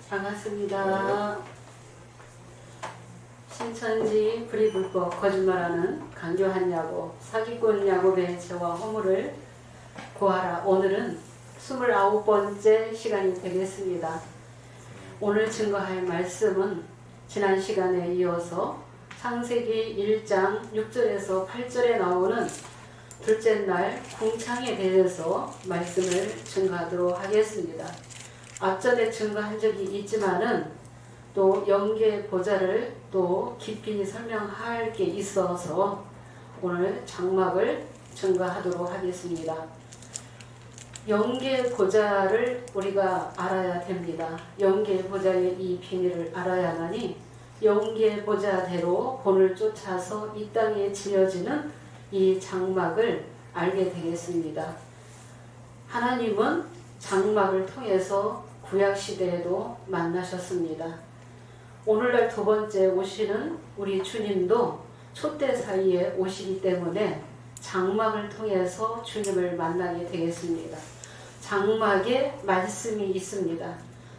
반갑습니다. 신천지 불의불법 거짓말하는 강교한 야곱, 사기꾼 야곱의 죄와 허물을 고하라. 오늘은 29번째 시간이 되겠습니다. 오늘 증거할 말씀은 지난 시간에 이어서 창세기 1장 6절에서 8절에 나오는 둘째 날 궁창에 대해서 말씀을 증거하도록 하겠습니다. 앞전에 증거한 적이 있지만은 또 영계 보좌를 또 깊이 설명할 게 있어서 오늘 장막을 증거하도록 하겠습니다. 영계 보좌를 우리가 알아야 됩니다. 영계 보좌의 이 비밀을 알아야만이 영계 보좌대로 본을 쫓아서 이 땅에 지어지는 이 장막을 알게 되겠습니다. 하나님은 장막을 통해서 구약시대에도 만나셨습니다. 오늘날 두 번째 오시는 우리 주님도 촛대 사이에 오시기 때문에 장막을 통해서 주님을 만나게 되겠습니다. 장막에 말씀이 있습니다.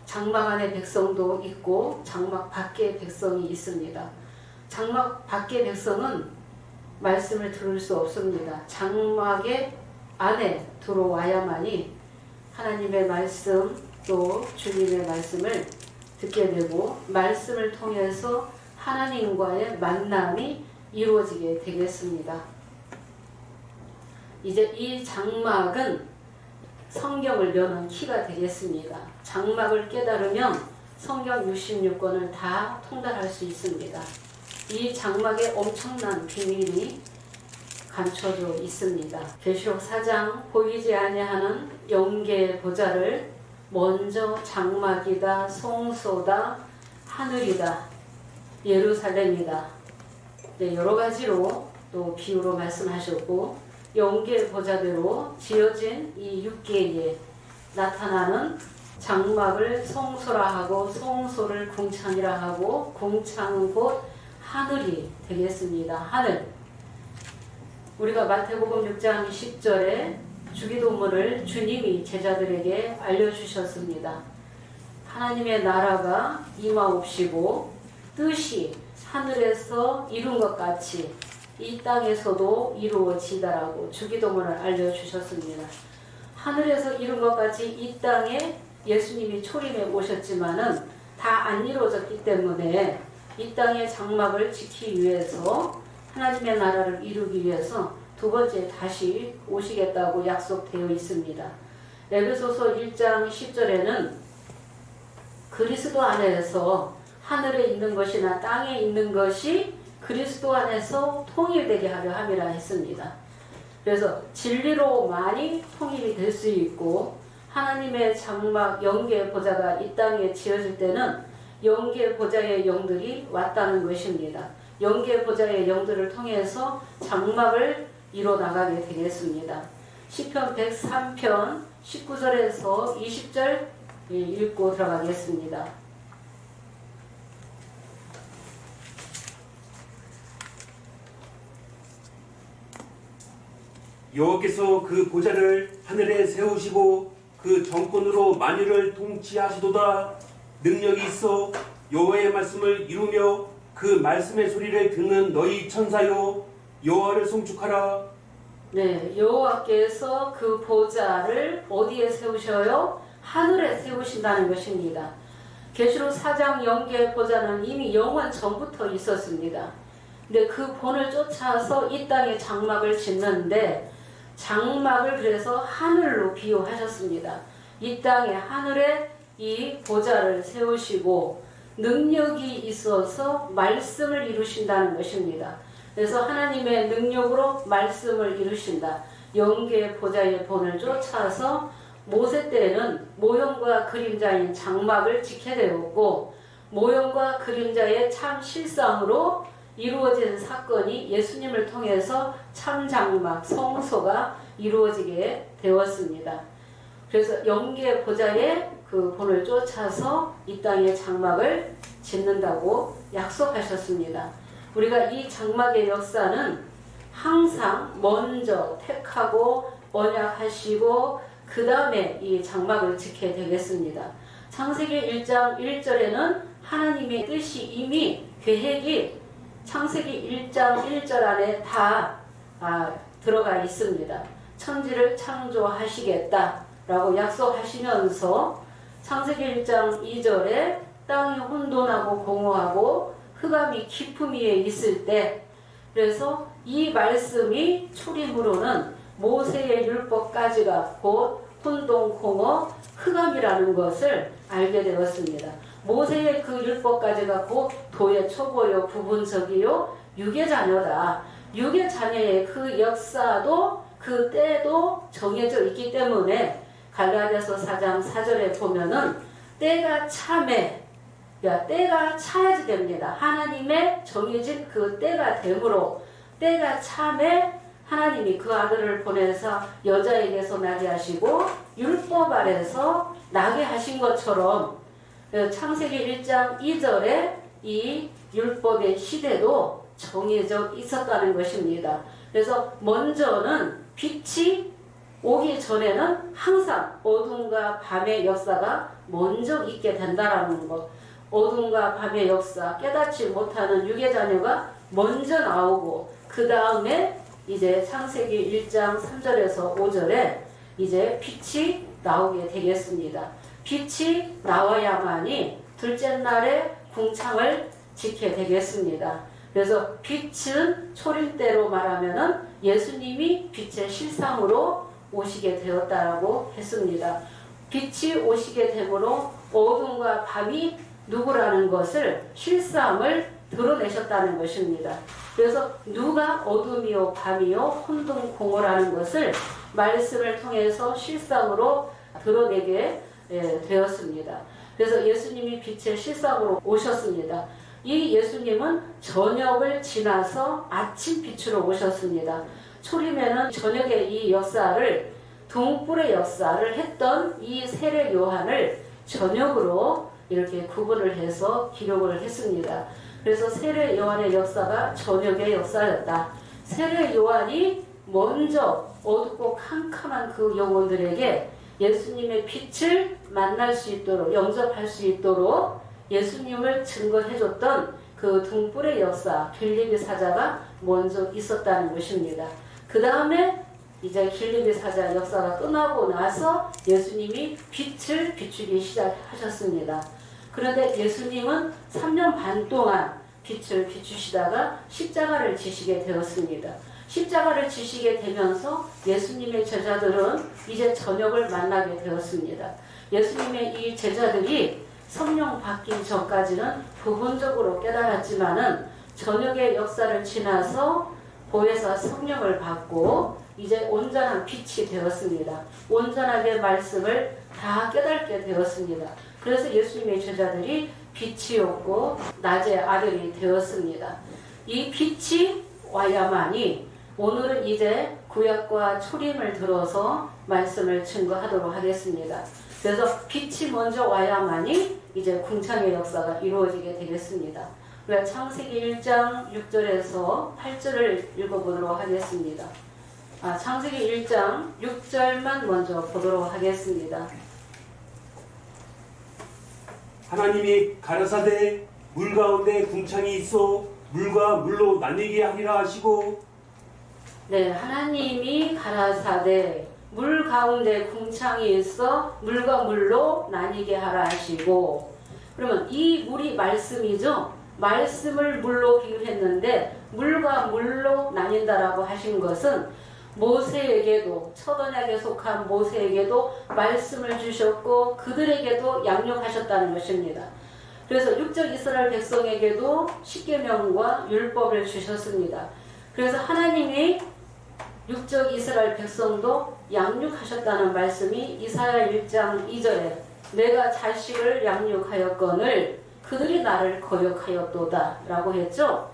장막 안에 백성도 있고 장막 밖에 백성이 있습니다. 장막 밖에 백성은 말씀을 들을 수 없습니다. 장막의 안에 들어와야만이 하나님의 말씀 또 주님의 말씀을 듣게 되고 말씀을 통해서 하나님과의 만남이 이루어지게 되겠습니다. 이제 이 장막은 성경을 여는 키가 되겠습니다. 장막을 깨달으면 성경 66권을 다 통달할 수 있습니다. 이 장막에 엄청난 비밀이 감춰져 있습니다. 계시록 4장 보이지 아니하는 영계 보좌를 먼저 장막이다, 성소다, 하늘이다, 예루살렘이다, 네, 여러 가지로 또 비유로 말씀하셨고 영계 보좌대로 지어진 이 육계에 나타나는 장막을 성소라 하고 성소를 궁창이라 하고 궁창은 곧 하늘이 되겠습니다. 하늘. 우리가 마태복음 6장 10절에 주기도문을 주님이 제자들에게 알려주셨습니다. 하나님의 나라가 임하옵시고 뜻이 하늘에서 이룬 것 같이 이 땅에서도 이루어지다라고 주기도문을 알려주셨습니다. 하늘에서 이룬 것 같이 이 땅에 예수님이 초림해 오셨지만은 다 안 이루어졌기 때문에 이 땅의 장막을 지키기 위해서 하나님의 나라를 이루기 위해서 두 번째 다시 오시겠다고 약속되어 있습니다. 에베소서 1장 10절에는 그리스도 안에서 하늘에 있는 것이나 땅에 있는 것이 그리스도 안에서 통일되게 하려 함이라 했습니다. 그래서 진리로만이 통일이 될 수 있고 하나님의 장막 영계 보좌가 이 땅에 지어질 때는 영계 보좌의 영들이 왔다는 것입니다. 영계 보좌의 영들을 통해서 장막을 이뤄나가게 되겠습니다. 시편 103편 19절에서 20절 읽고 들어가겠습니다. 여호와께서 그 보좌를 하늘에 세우시고 그 정권으로 만유를 통치하시도다. 능력이 있어 여호와의 말씀을 이루며 그 말씀의 소리를 듣는 너희 천사요 여호와를 송축하라. 네, 여호와께서 그 보좌를 어디에 세우셔요? 하늘에 세우신다는 것입니다. 계시록 4장 영계 보좌는 이미 영원 전부터 있었습니다. 근데 그 본을 쫓아서 이 땅에 장막을 짓는데 장막을 그래서 하늘로 비유하셨습니다. 이 땅에 하늘에 이 보좌를 세우시고 능력이 있어서 말씀을 이루신다는 것입니다. 그래서 하나님의 능력으로 말씀을 이루신다. 영계 보좌의 본을 쫓아서 모세 때에는 모형과 그림자인 장막을 지켜야 되었고 모형과 그림자의 참 실상으로 이루어진 사건이 예수님을 통해서 참장막, 성소가 이루어지게 되었습니다. 그래서 영계 보좌의 그 본을 쫓아서 이 땅에 장막을 짓는다고 약속하셨습니다. 우리가 이 장막의 역사는 항상 먼저 택하고 언약하시고 그 다음에 이 장막을 지켜야 되겠습니다. 창세기 1장 1절에는 하나님의 뜻이 이미 계획이 창세기 1장 1절 안에 다 들어가 있습니다. 천지를 창조하시겠다라고 약속하시면서 창세기 1장 2절에 땅이 혼돈하고 공허하고 흑암이 깊음 위에 있을 때, 그래서 이 말씀이 초림으로는 모세의 율법까지가 곧 혼돈, 공허, 흑암이라는 것을 알게 되었습니다. 모세의 그 율법까지가 곧 도의 초보요, 부분적이요, 육의 자녀다. 육의 자녀의 그 역사도 그 때도 정해져 있기 때문에 갈라디아서 4장 4절에 보면은 때가 참에, 때가 차야지 됩니다. 하나님의 정해진 그 때가 되므로 때가 참에 하나님이 그 아들을 보내서 여자에게서 나게 하시고 율법 아래서 나게 하신 것처럼 창세기 1장 2절에 이 율법의 시대도 정해져 있었다는 것입니다. 그래서 먼저는 빛이 오기 전에는 항상 어둠과 밤의 역사가 먼저 있게 된다라는 것. 어둠과 밤의 역사, 깨닫지 못하는 육의 자녀가 먼저 나오고 그 다음에 이제 창세기 1장 3절에서 5절에 이제 빛이 나오게 되겠습니다. 빛이 나와야만이 둘째 날에 궁창을 지게 되겠습니다. 그래서 빛은 초림때로 말하면은 예수님이 빛의 실상으로 오시게 되었다라고 했습니다. 빛이 오시게 되므로 어둠과 밤이 누구라는 것을 실상을 드러내셨다는 것입니다. 그래서 누가 어둠이요 밤이요 혼돈 공허라는 것을 말씀을 통해서 실상으로 드러내게 되었습니다. 그래서 예수님이 빛의 실상으로 오셨습니다. 이 예수님은 저녁을 지나서 아침 빛으로 오셨습니다. 초림에는 저녁의 이 역사를 등불의 역사를 했던 이 세례 요한을 저녁으로 이렇게 구분을 해서 기록을 했습니다. 그래서 세례 요한의 역사가 저녁의 역사였다. 세례 요한이 먼저 어둡고 캄캄한 그 영혼들에게 예수님의 빛을 만날 수 있도록 영접할 수 있도록 예수님을 증거해줬던 그 등불의 역사 빌립이 사자가 먼저 있었다는 것입니다. 그 다음에 이제 빌립이 사자 역사가 끝나고 나서 예수님이 빛을 비추기 시작하셨습니다. 그런데 예수님은 3년 반 동안 빛을 비추시다가 십자가를 지시게 되었습니다. 십자가를 지시게 되면서 예수님의 제자들은 이제 저녁을 만나게 되었습니다. 예수님의 이 제자들이 성령 받기 전까지는 부분적으로 깨달았지만은 저녁의 역사를 지나서 보혜사 성령을 받고 이제 온전한 빛이 되었습니다. 온전하게 말씀을 다 깨닫게 되었습니다. 그래서 예수님의 제자들이 빛이었고 낮의 아들이 되었습니다. 이 빛이 와야만이 오늘은 이제 구약과 초림을 들어서 말씀을 증거하도록 하겠습니다. 그래서 빛이 먼저 와야만이 이제 궁창의 역사가 이루어지게 되겠습니다. 우리가 창세기 1장 6절에서 8절을 읽어보도록 하겠습니다. 창세기 1장 6절만 먼저 보도록 하겠습니다. 하나님이 가라사대 물 가운데 궁창이 있어 물과 물로 나뉘게 하리라 하시고, 네, 하나님이 가라사대 물 가운데 궁창이 있어 물과 물로 나뉘게 하라 하시고, 그러면 이 물이 말씀이죠. 말씀을 물로 비유했는데 물과 물로 나뉜다라고 하신 것은 모세에게도 첫 언약에 속한 모세에게도 말씀을 주셨고 그들에게도 양육하셨다는 것입니다. 그래서 육적 이스라엘 백성에게도 십계명과 율법을 주셨습니다. 그래서 하나님이 육적 이스라엘 백성도 양육하셨다는 말씀이 이사야 1장 2절에 내가 자식을 양육하였거늘 그들이 나를 거역하였도다 라고 했죠.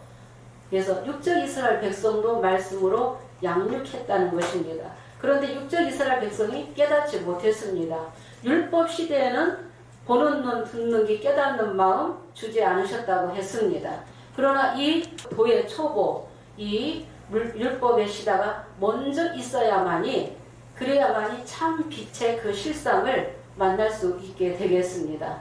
그래서 육적 이스라엘 백성도 말씀으로 양육했다는 것입니다. 그런데 육적 이스라엘 백성이 깨닫지 못했습니다. 율법 시대에는 보는 눈, 듣는 귀, 깨닫는 마음 주지 않으셨다고 했습니다. 그러나 이 도의 초보, 이 율법의 시대가 먼저 있어야만이, 그래야만이 참 빛의 그 실상을 만날 수 있게 되겠습니다.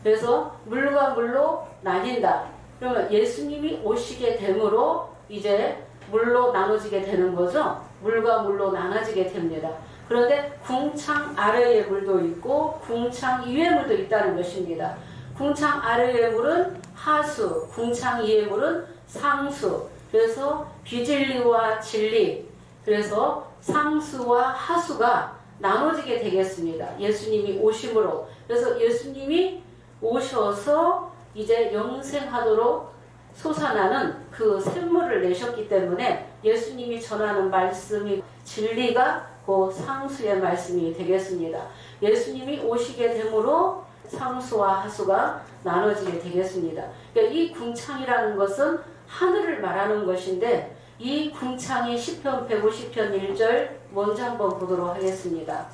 그래서 물과 물로 나뉜다. 그러면 예수님이 오시게 되므로 이제 물로 나눠지게 되는 거죠. 물과 물로 나눠지게 됩니다. 그런데 궁창 아래의 물도 있고 궁창 위의 물도 있다는 것입니다. 궁창 아래의 물은 하수, 궁창 위의 물은 상수. 그래서 비진리와 진리, 그래서 상수와 하수가 나눠지게 되겠습니다. 예수님이 오심으로. 그래서 예수님이 오셔서 이제 영생하도록 솟아나는 그 샘물을 내셨기 때문에 예수님이 전하는 말씀이 진리가 그 상수의 말씀이 되겠습니다. 예수님이 오시게 되므로 상수와 하수가 나눠지게 되겠습니다. 그러니까 이 궁창이라는 것은 하늘을 말하는 것인데 이 궁창이 시편 150편 1절 먼저 한번 보도록 하겠습니다.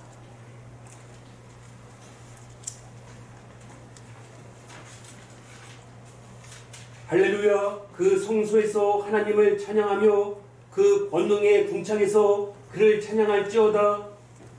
할렐루야. 그 성소에서 하나님을 찬양하며 그 권능의 궁창에서 그를 찬양할지어다.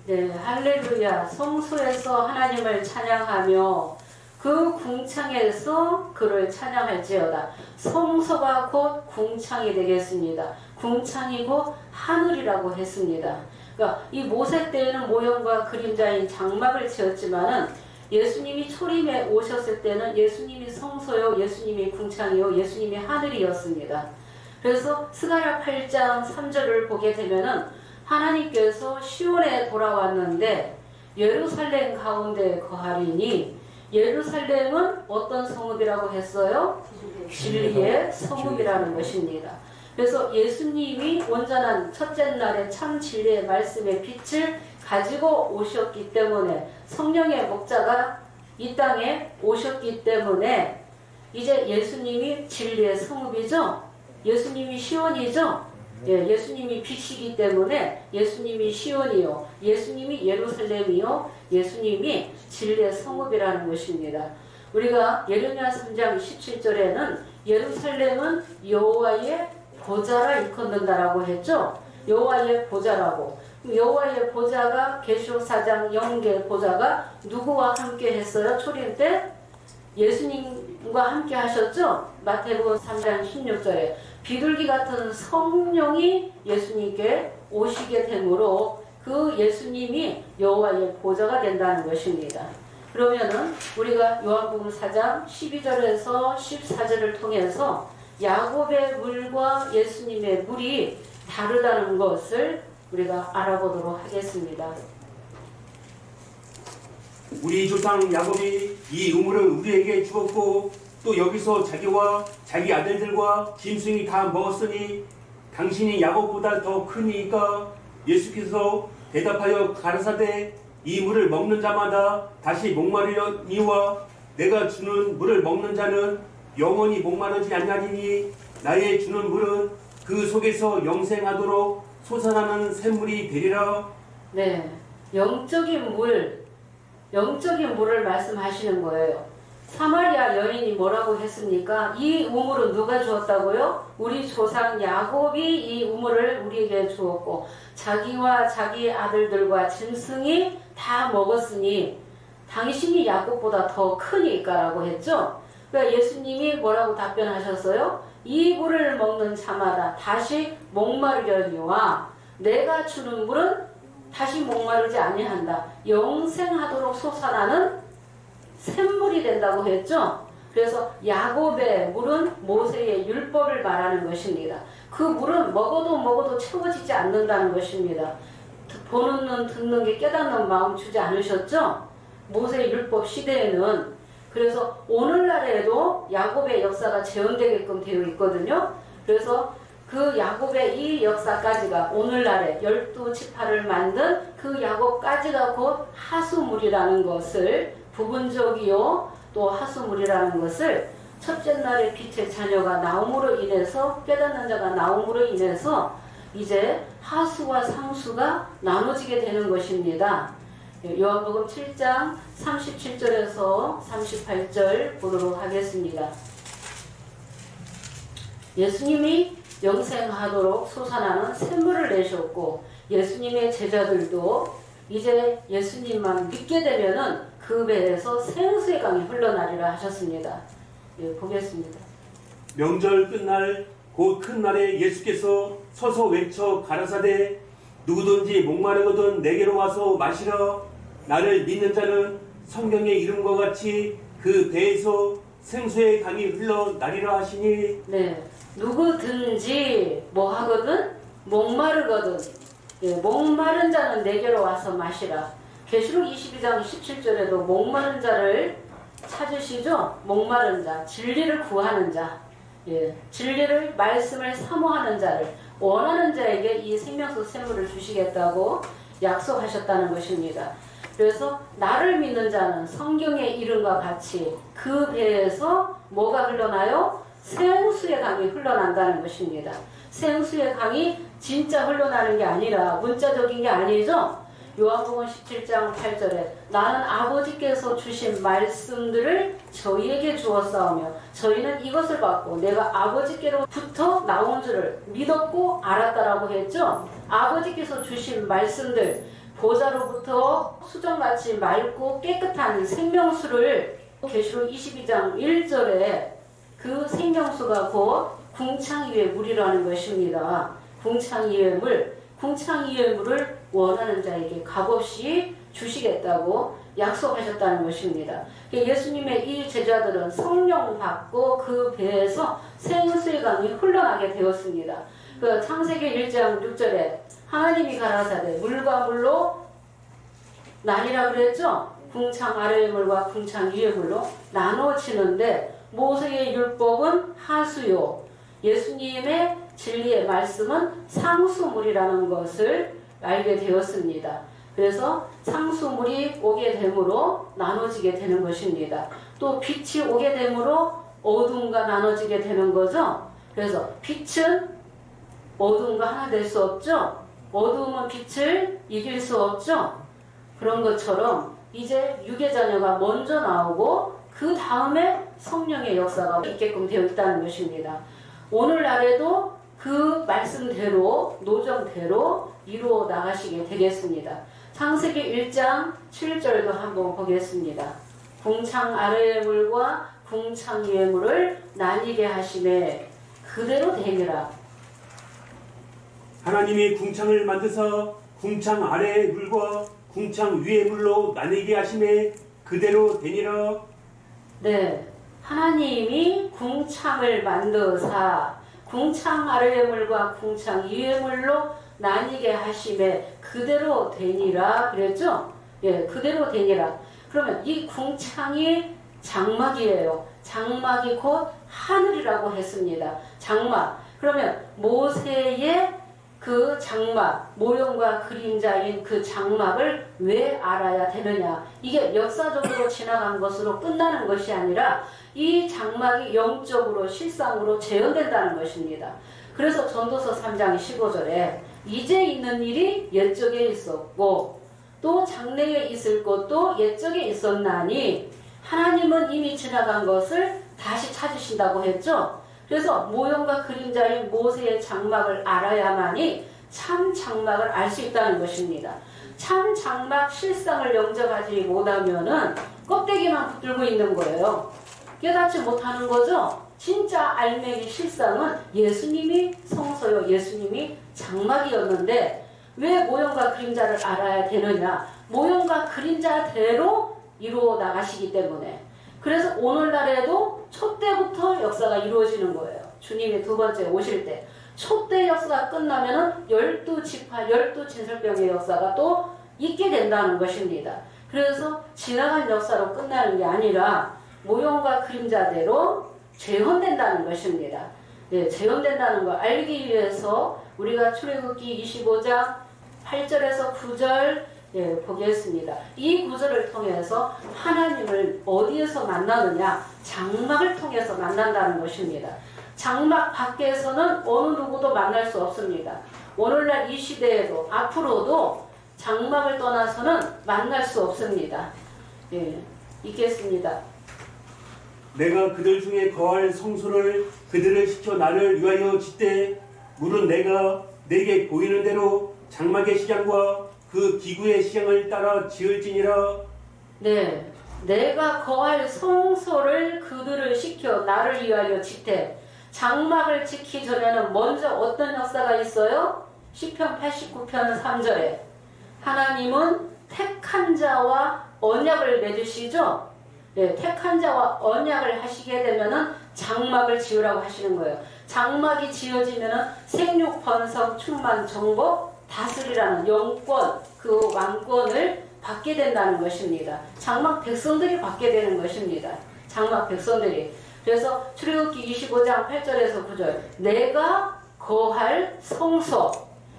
네, 할렐루야. 성소에서 하나님을 찬양하며 그 궁창에서 그를 찬양할지어다. 성소가 곧 궁창이 되겠습니다. 궁창이 곧 하늘이라고 했습니다. 그러니까 이 모세 때에는 모형과 그림자인 장막을 지었지만은 예수님이 초림에 오셨을 때는 예수님이 성소요, 예수님이 궁창이요, 예수님이 하늘이었습니다. 그래서 스가랴 8장 3절을 보게 되면은 하나님께서 시온에 돌아왔는데 예루살렘 가운데 거하리니 예루살렘은 어떤 성읍이라고 했어요? 진리의 성읍이라는 것입니다. 그래서 예수님이 온전한 첫째 날의 참 진리의 말씀의 빛을 가지고 오셨기 때문에 성령의 목자가 이 땅에 오셨기 때문에 이제 예수님이 진리의 성읍이죠. 예수님이 시온이죠. 예, 예수님이 빛이기 때문에 예수님이 시온이요, 예수님이 예루살렘이요, 예수님이 진리의 성읍이라는 것입니다. 우리가 예레미야 3장 17절에는 예루살렘은 여호와의 보좌라 일컫는다라고 했죠. 여호와의 보좌라고. 여호와의 보좌가 계시록 4장 영계 보좌가 누구와 함께 했어요? 초림 때 예수님과 함께 하셨죠. 마태복음 3장 16절에 비둘기 같은 성령이 예수님께 오시게 되므로 그 예수님이 여호와의 보좌가 된다는 것입니다. 그러면은 우리가 요한복음 4장 12절에서 14절을 통해서 야곱의 물과 예수님의 물이 다르다는 것을 우리가 알아보도록 하겠습니다. 우리 조상 야곱이 이 우물을 우리에게 주었고 또 여기서 자기와 자기 아들들과 짐승이 다 먹었으니 당신이 야곱보다 더 크니까 예수께서 대답하여 가라사대 이 물을 먹는 자마다 다시 목마르려니와 내가 주는 물을 먹는 자는 영원히 목마르지 아니하리니 나의 주는 물은 그 속에서 영생하도록 솟아나는 샘물이 되리라. 네, 영적인 물을 말씀하시는 거예요. 사마리아 여인이 뭐라고 했습니까? 이 우물은 누가 주었다고요? 우리 조상 야곱이 이 우물을 우리에게 주었고 자기와 자기 아들들과 짐승이 다 먹었으니 당신이 야곱보다 더 크니까 라고 했죠. 그러니까 예수님이 뭐라고 답변하셨어요? 이 물을 먹는 자마다 다시 목마르려니와 내가 주는 물은 다시 목마르지 아니한다. 영생하도록 솟아나는 샘물이 된다고 했죠. 그래서 야곱의 물은 모세의 율법을 말하는 것입니다. 그 물은 먹어도 채워지지 않는다는 것입니다. 보는 눈 듣는 게 깨닫는 마음 주지 않으셨죠? 모세의 율법 시대에는. 그래서 오늘날에도 야곱의 역사가 재현되게끔 되어 있거든요. 그래서 그 야곱의 이 역사까지가 오늘날에 12지파를 만든 그 야곱까지가 곧 하수물이라는 것을 부분적이요 또 하수물이라는 것을 첫째 날에 빛의 자녀가 나옴으로 인해서 깨닫는 자가 나옴으로 인해서 이제 하수와 상수가 나눠지게 되는 것입니다. 요한복음 7장 37절에서 38절 보도록 하겠습니다. 예수님이 영생하도록 솟아나는 샘물을 내셨고 예수님의 제자들도 이제 예수님만 믿게 되면은 그 배에서 생수의 강이 흘러나리라 하셨습니다. 예, 보겠습니다. 명절 끝날 곧 큰 날에 예수께서 서서 외쳐 가라사대 누구든지 목마르거든 내게로 와서 마시라. 나를 믿는 자는 성경의 이름과 같이 그 배에서 생수의 강이 흘러나리라 하시니. 네, 누구든지 뭐 하거든? 목마르거든. 예, 목마른 자는 내게로 와서 마시라. 계시록 22장 17절에도 목마른 자를 찾으시죠? 목마른 자, 진리를 구하는 자, 예, 진리를 말씀을 사모하는 자를 원하는 자에게 이 생명수 샘물을 주시겠다고 약속하셨다는 것입니다. 그래서 나를 믿는 자는 성경의 이름과 같이 그 배에서 뭐가 흘러나요? 생수의 강이 흘러난다는 것입니다. 생수의 강이 진짜 흘러나는 게 아니라 문자적인 게 아니죠. 요한복음 17장 8절에 나는 아버지께서 주신 말씀들을 저희에게 주었사오며 저희는 이것을 받고 내가 아버지께로부터 나온 줄을 믿었고 알았다라고 했죠. 아버지께서 주신 말씀들, 보좌로부터 수정같이 맑고 깨끗한 생명수를 계시록 22장 1절에 그 생명수가 곧 궁창 위의 물이라는 것입니다. 궁창 위의 물, 궁창 위의 물을 원하는 자에게 값없이 주시겠다고 약속하셨다는 것입니다. 예수님의 이 제자들은 성령 받고 그 배에서 생수의 강이 흘러나게 되었습니다. 그 창세기 1장 6절에 하나님이 가라사대 물과 물로 나뉘라 그랬죠. 궁창 아래의 물과 궁창 위의 물로 나눠지는데 모세의 율법은 하수요, 예수님의 진리의 말씀은 상수물이라는 것을 알게 되었습니다. 그래서 상수물이 오게 됨으로 나눠지게 되는 것입니다. 또 빛이 오게 됨으로 어둠과 나눠지게 되는 거죠. 그래서 빛은 어둠과 하나 될 수 없죠. 어둠은 빛을 이길 수 없죠. 그런 것처럼 이제 육의 자녀가 먼저 나오고 그 다음에 성령의 역사가 있게끔 되어 있다는 것입니다. 오늘날에도 그 말씀대로 노정대로 이루어 나가시게 되겠습니다. 창세기 1장 7절도 한번 보겠습니다. 궁창 아래의 물과 궁창 위의 물을 나뉘게 하시매 그대로 되니라. 하나님이 궁창을 만드사 궁창 아래의 물과 궁창 위의 물로 나뉘게 하심에 그대로 되니라. 네, 하나님이 궁창을 만드사 궁창 아래의 물과 궁창 위의 물로 나뉘게 하심에 그대로 되니라 그랬죠? 예, 그대로 되니라. 그러면 이 궁창이 장막이에요. 장막이 곧 하늘이라고 했습니다. 장막. 그러면 모세의 그 장막, 모형과 그림자인 그 장막을 왜 알아야 되느냐? 이게 역사적으로 지나간 것으로 끝나는 것이 아니라 이 장막이 영적으로 실상으로 재현된다는 것입니다. 그래서 전도서 3장 15절에 이제 있는 일이 옛적에 있었고 또 장래에 있을 것도 옛적에 있었나니 하나님은 이미 지나간 것을 다시 찾으신다고 했죠. 그래서 모형과 그림자인 모세의 장막을 알아야만이 참 장막을 알 수 있다는 것입니다. 참 장막 실상을 영접하지 못하면은 껍데기만 붙들고 있는 거예요. 깨닫지 못하는 거죠. 진짜 알맹이 실상은 예수님이 성소요, 예수님이 장막이었는데 왜 모형과 그림자를 알아야 되느냐? 모형과 그림자대로 이루어 나가시기 때문에. 그래서 오늘날에도 촛대부터 역사가 이루어지는 거예요. 주님이 두 번째 오실 때 촛대 역사가 끝나면은 12지파, 12진설병의 역사가 또 있게 된다는 것입니다. 그래서 지나간 역사로 끝나는 게 아니라 모형과 그림자대로 재현된다는 것입니다. 네, 재현된다는 걸 알기 위해서 우리가 출애굽기 25장 8절에서 9절 보겠습니다. 이 구절을 통해서 하나님을 어디에서 만나느냐? 장막을 통해서 만난다는 것입니다. 장막 밖에서는 어느 누구도 만날 수 없습니다. 오늘날 이 시대에도 앞으로도 장막을 떠나서는 만날 수 없습니다. 예, 읽겠습니다. 내가 그들 중에 거할 성소를 그들을 시켜 나를 위하여 짓되 물은 내가 내게 보이는 대로 장막의 시장과 그 기구의 시향을 따라 지을지니라. 네, 내가 거할 성소를 그들을 시켜 나를 위하여 짓되 장막을 짓기 전에는 먼저 어떤 역사가 있어요? 시편 89편 3절에 하나님은 택한 자와 언약을 맺으시죠? 네, 택한 자와 언약을 하시게 되면은 장막을 지으라고 하시는 거예요. 장막이 지어지면은 생육, 번성, 충만, 정복, 다스리라는 영권, 그 왕권을 받게 된다는 것입니다. 장막 백성들이 받게 되는 것입니다. 장막 백성들이. 그래서 출애굽기 25장 8절에서 9절 내가 거할 성소,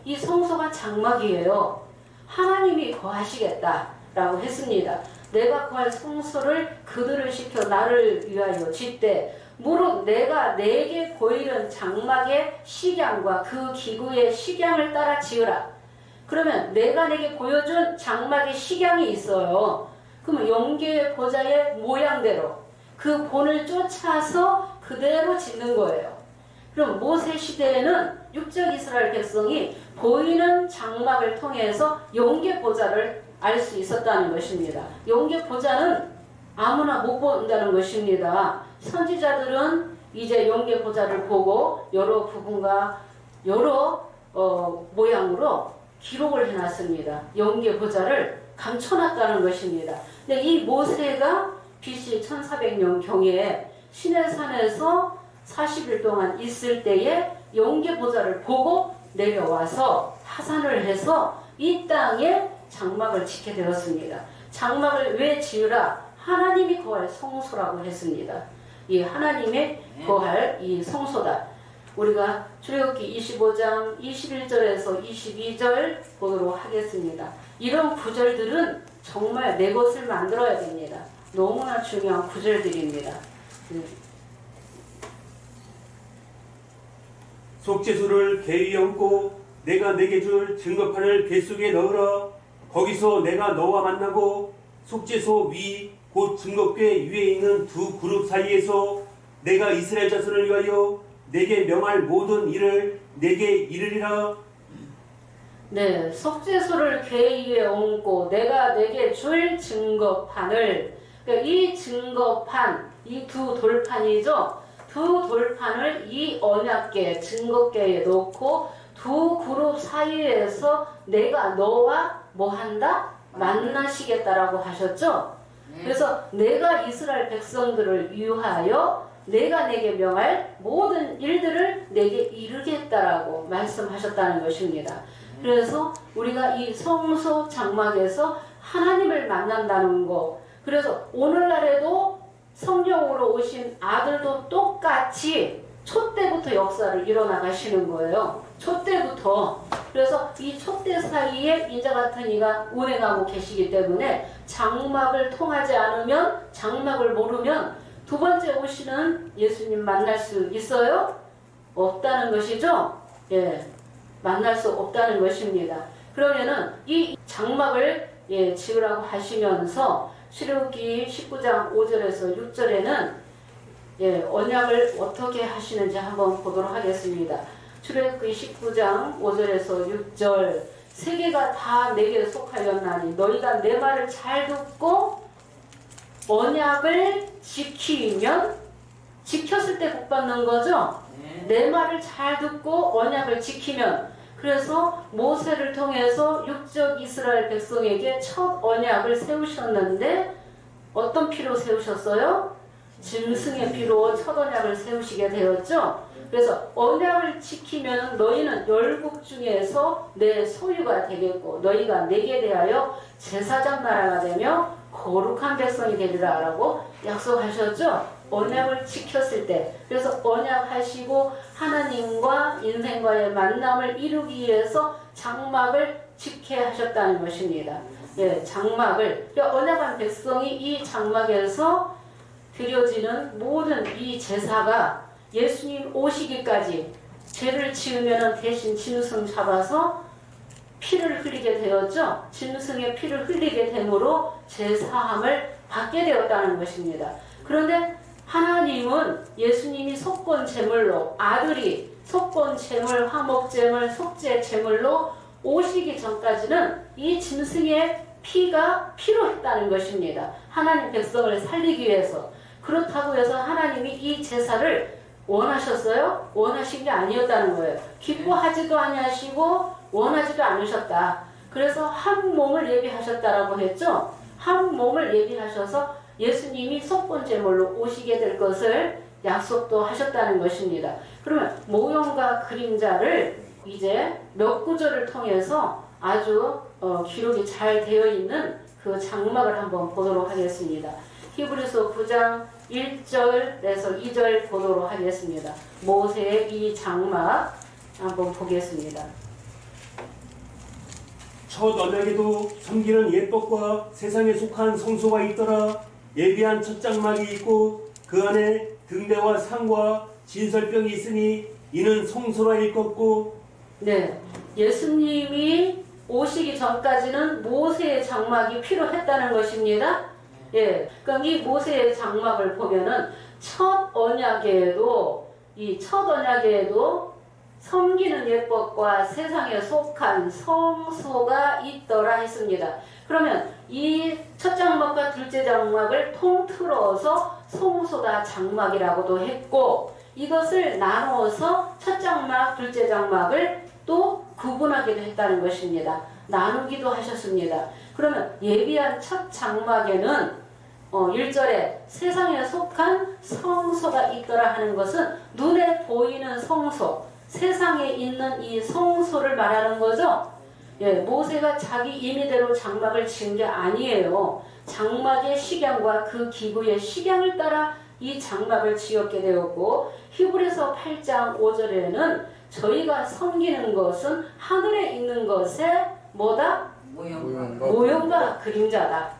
이 성소가 장막이에요. 하나님이 거하시겠다라고 했습니다. 내가 거할 성소를 그들을 시켜 나를 위하여 짓되 무릇 내가 내게 보이는 장막의 식양과 그 기구의 식양을 따라 지으라. 그러면 내가 내게 보여준 장막의 식양이 있어요. 그러면 영계의 보좌의 모양대로 그 본을 쫓아서 그대로 짓는 거예요. 그럼 모세 시대에는 육적 이스라엘 백성이 보이는 장막을 통해서 영계 보좌를 알 수 있었다는 것입니다. 영계 보좌는 아무나 못 본다는 것입니다. 선지자들은 이제 영계 보좌를 보고 여러 부분과 여러 모양으로 기록을 해놨습니다. 영계 보좌를 감춰놨다는 것입니다. 근데 이 모세가 BC 1400년 경에 시내산에서 40일 동안 있을 때에 영계 보좌를 보고 내려와서 하산을 해서 이 땅에 장막을 짓게 되었습니다. 장막을 왜 지으라? 하나님이 거할 성소라고 했습니다. 이 하나님의 거할 이 성소다. 우리가 출애굽기 25장 21절에서 22절 보도록 하겠습니다. 이런 구절들은 정말 내 것을 만들어야 됩니다. 너무나 중요한 구절들입니다. 속죄소를 궤 위에 얹고 내가 내게 줄 증거판을 궤 속에 넣으라. 거기서 내가 너와 만나고 속죄소 위 곧 증거궤 위에 있는 두 그룹 사이에서 내가 이스라엘 자손을 위하여 내게 명할 모든 일을 내게 이르리라. 네, 속죄소를 궤 위에 얹고 내가 내게 줄 증거판을, 그러니까 이 증거판, 이 두 돌판이죠. 두 돌판을 이 언약궤, 증거궤에 놓고 두 그룹 사이에서 내가 너와 뭐 한다? 만나시겠다라고 하셨죠? 그래서 내가 이스라엘 백성들을 위하여 내가 내게 명할 모든 일들을 내게 이루겠다라고 말씀하셨다는 것입니다. 그래서 우리가 이 성소 장막에서 하나님을 만난다는 거, 그래서 오늘날에도 성령으로 오신 아들도 똑같이 촛대부터 역사를 일어나가시는 거예요. 촛대부터. 그래서 이 촛대 사이에 인자 같은 이가 운행하고 계시기 때문에 장막을 통하지 않으면, 장막을 모르면 두 번째 오시는 예수님 만날 수 있어요? 없다는 것이죠? 예, 만날 수 없다는 것입니다. 그러면은 이 장막을 지으라고 하시면서 출애굽기 19장 5절에서 6절에는 언약을 어떻게 하시는지 한번 보도록 하겠습니다. 출애굽기 19장 5절에서 6절 세계가 다 내게 속하였나니 너희가 내 말을 잘 듣고 언약을 지키면, 지켰을 때 복 받는 거죠. 내 말을 잘 듣고 언약을 지키면, 그래서 모세를 통해서 육적 이스라엘 백성에게 첫 언약을 세우셨는데 어떤 피로 세우셨어요? 짐승의 피로 첫 언약을 세우시게 되었죠. 그래서 언약을 지키면 너희는 열국 중에서 내 소유가 되겠고 너희가 내게 대하여 제사장 나라가 되며 거룩한 백성이 되리라 라고 약속하셨죠. 언약을 지켰을 때. 그래서 언약하시고 하나님과 인생과의 만남을 이루기 위해서 장막을 짓게 하셨다는 것입니다. 장막을. 언약한 백성이 이 장막에서 드려지는 모든 이 제사가 예수님 오시기까지 죄를 지으면 대신 짐승 잡아서 피를 흘리게 되었죠. 짐승의 피를 흘리게 되므로 제사함을 받게 되었다는 것입니다. 그런데 하나님은 예수님이 속건 제물로, 아들이 속건 제물, 화목 제물, 속죄 제물로 오시기 전까지는 이 짐승의 피가 필요했다는 것입니다. 하나님 백성을 살리기 위해서. 그렇다고 해서 하나님이 이 제사를 원하셨어요? 원하신 게 아니었다는 거예요. 기뻐하지도 아니하시고 원하지도 않으셨다. 그래서 한 몸을 예비하셨다라고 했죠. 한 몸을 예비하셔서 예수님이 속본 제물로 오시게 될 것을 약속도 하셨다는 것입니다. 그러면 모형과 그림자를 이제 몇 구절을 통해서 아주 기록이 잘 되어 있는 그 장막을 한번 보도록 하겠습니다. 히브리서 9장 1절에서 2절 보도록 하겠습니다. 모세의 이 장막 한번 보겠습니다. 첫 언약에도 섬기는 옛법과 세상에 속한 성소가 있더라. 예비한 첫 장막이 있고 그 안에 등대와 상과 진설병이 있으니 이는 성소라 일컫고. 네, 예수님이 오시기 전까지는 모세의 장막이 필요했다는 것입니다. 예, 그러니까 이 모세의 장막을 보면은 첫 언약에도 이 첫 언약에도 섬기는 예법과 세상에 속한 성소가 있더라 했습니다. 그러면 이 첫 장막과 둘째 장막을 통틀어서 성소다 장막이라고도 했고, 이것을 나누어서 첫 장막, 둘째 장막을 또 구분하기도 했다는 것입니다. 나누기도 하셨습니다. 그러면 예비한 첫 장막에는 1절에 세상에 속한 성소가 있더라 하는 것은 눈에 보이는 성소, 세상에 있는 이 성소를 말하는 거죠. 예, 모세가 자기 임의대로 장막을 지은 게 아니에요. 장막의 식양과 그 기구의 식양을 따라 이 장막을 지었게 되었고, 히브리서 8장 5절에는 저희가 섬기는 것은 하늘에 있는 것의 뭐다? 모형과 그림자다.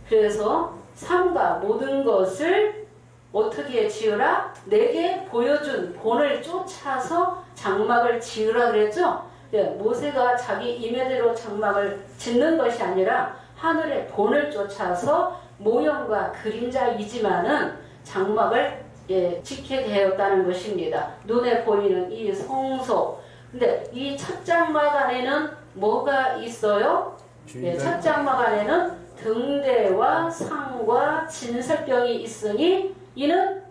그래서 삶과 모든 것을 어떻게 지으라? 내게 보여준 본을 쫓아서 장막을 지으라 그랬죠? 네, 모세가 자기 임의대로 장막을 짓는 것이 아니라 하늘의 본을 쫓아서 모형과 그림자이지만은 장막을 짓게 되었다는 것입니다. 눈에 보이는 이 성소. 근데 이 첫 장막 안에는 뭐가 있어요? 네, 첫 장막 안에는 등대와 상과 진설병이 있으니 이는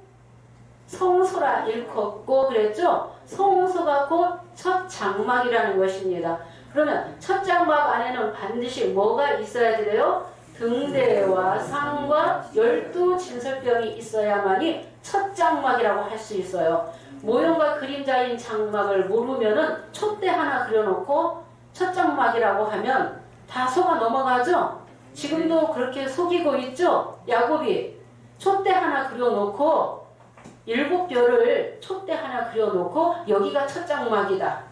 성소라 일컫고 그랬죠? 성소가 곧 첫 장막이라는 것입니다. 그러면 첫 장막 안에는 반드시 뭐가 있어야 돼요? 등대와 상과 12 진설병이 있어야만이 첫 장막이라고 할 수 있어요. 모형과 그림자인 장막을 모르면은 촛대 하나 그려놓고 첫 장막이라고 하면 다 속아 넘어가죠? 지금도 그렇게 속이고 있죠? 야곱이 촛대 하나 그려놓고 7별을 촛대 하나 그려놓고 여기가 첫 장막이다.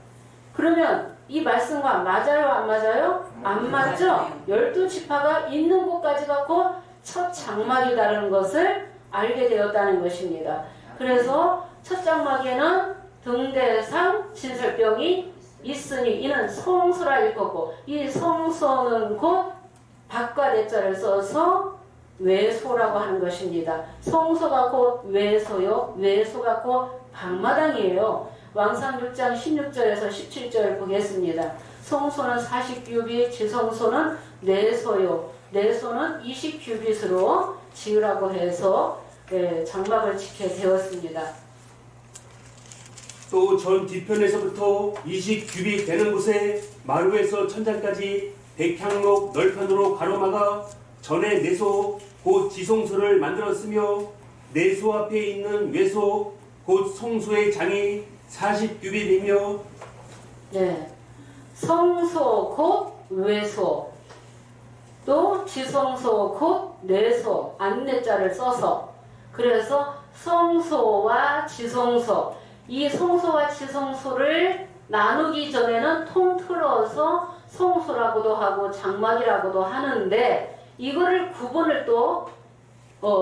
그러면 이 말씀과 맞아요? 안 맞아요? 안 맞죠? 12지파가 있는 곳까지가 곧 첫 장막이라는 것을 알게 되었다는 것입니다. 그래서 첫 장막에는 등대상 진설병이 있으니 이는 성소라 일컫고, 이 성소는 곧 박과 대자를 써서 외소라고 하는 것입니다. 성소가 곧 외소요, 외소가 곧 방마당이에요. 왕상 6장 16절에서 17절 보겠습니다. 성소는 40규빗, 지성소는 내소요, 내소는 20규빗으로 지으라고 해서 장막을 짓게 되었습니다. 또 전 뒤편에서부터 20규빗 되는 곳에 마루에서 천장까지 백향목 널판으로 가로막아 전에 내소 곧 지성소를 만들었으며, 내소 앞에 있는 외소 곧 성소의 장이 40규빗이며. 네, 성소 곧 외소, 또 지성소 곧 내소, 안내자를 써서, 그래서 성소와 지성소, 이 성소와 지성소를 나누기 전에는 통틀어서 성소라고도 하고 장막이라고도 하는데, 이거를 구분을 또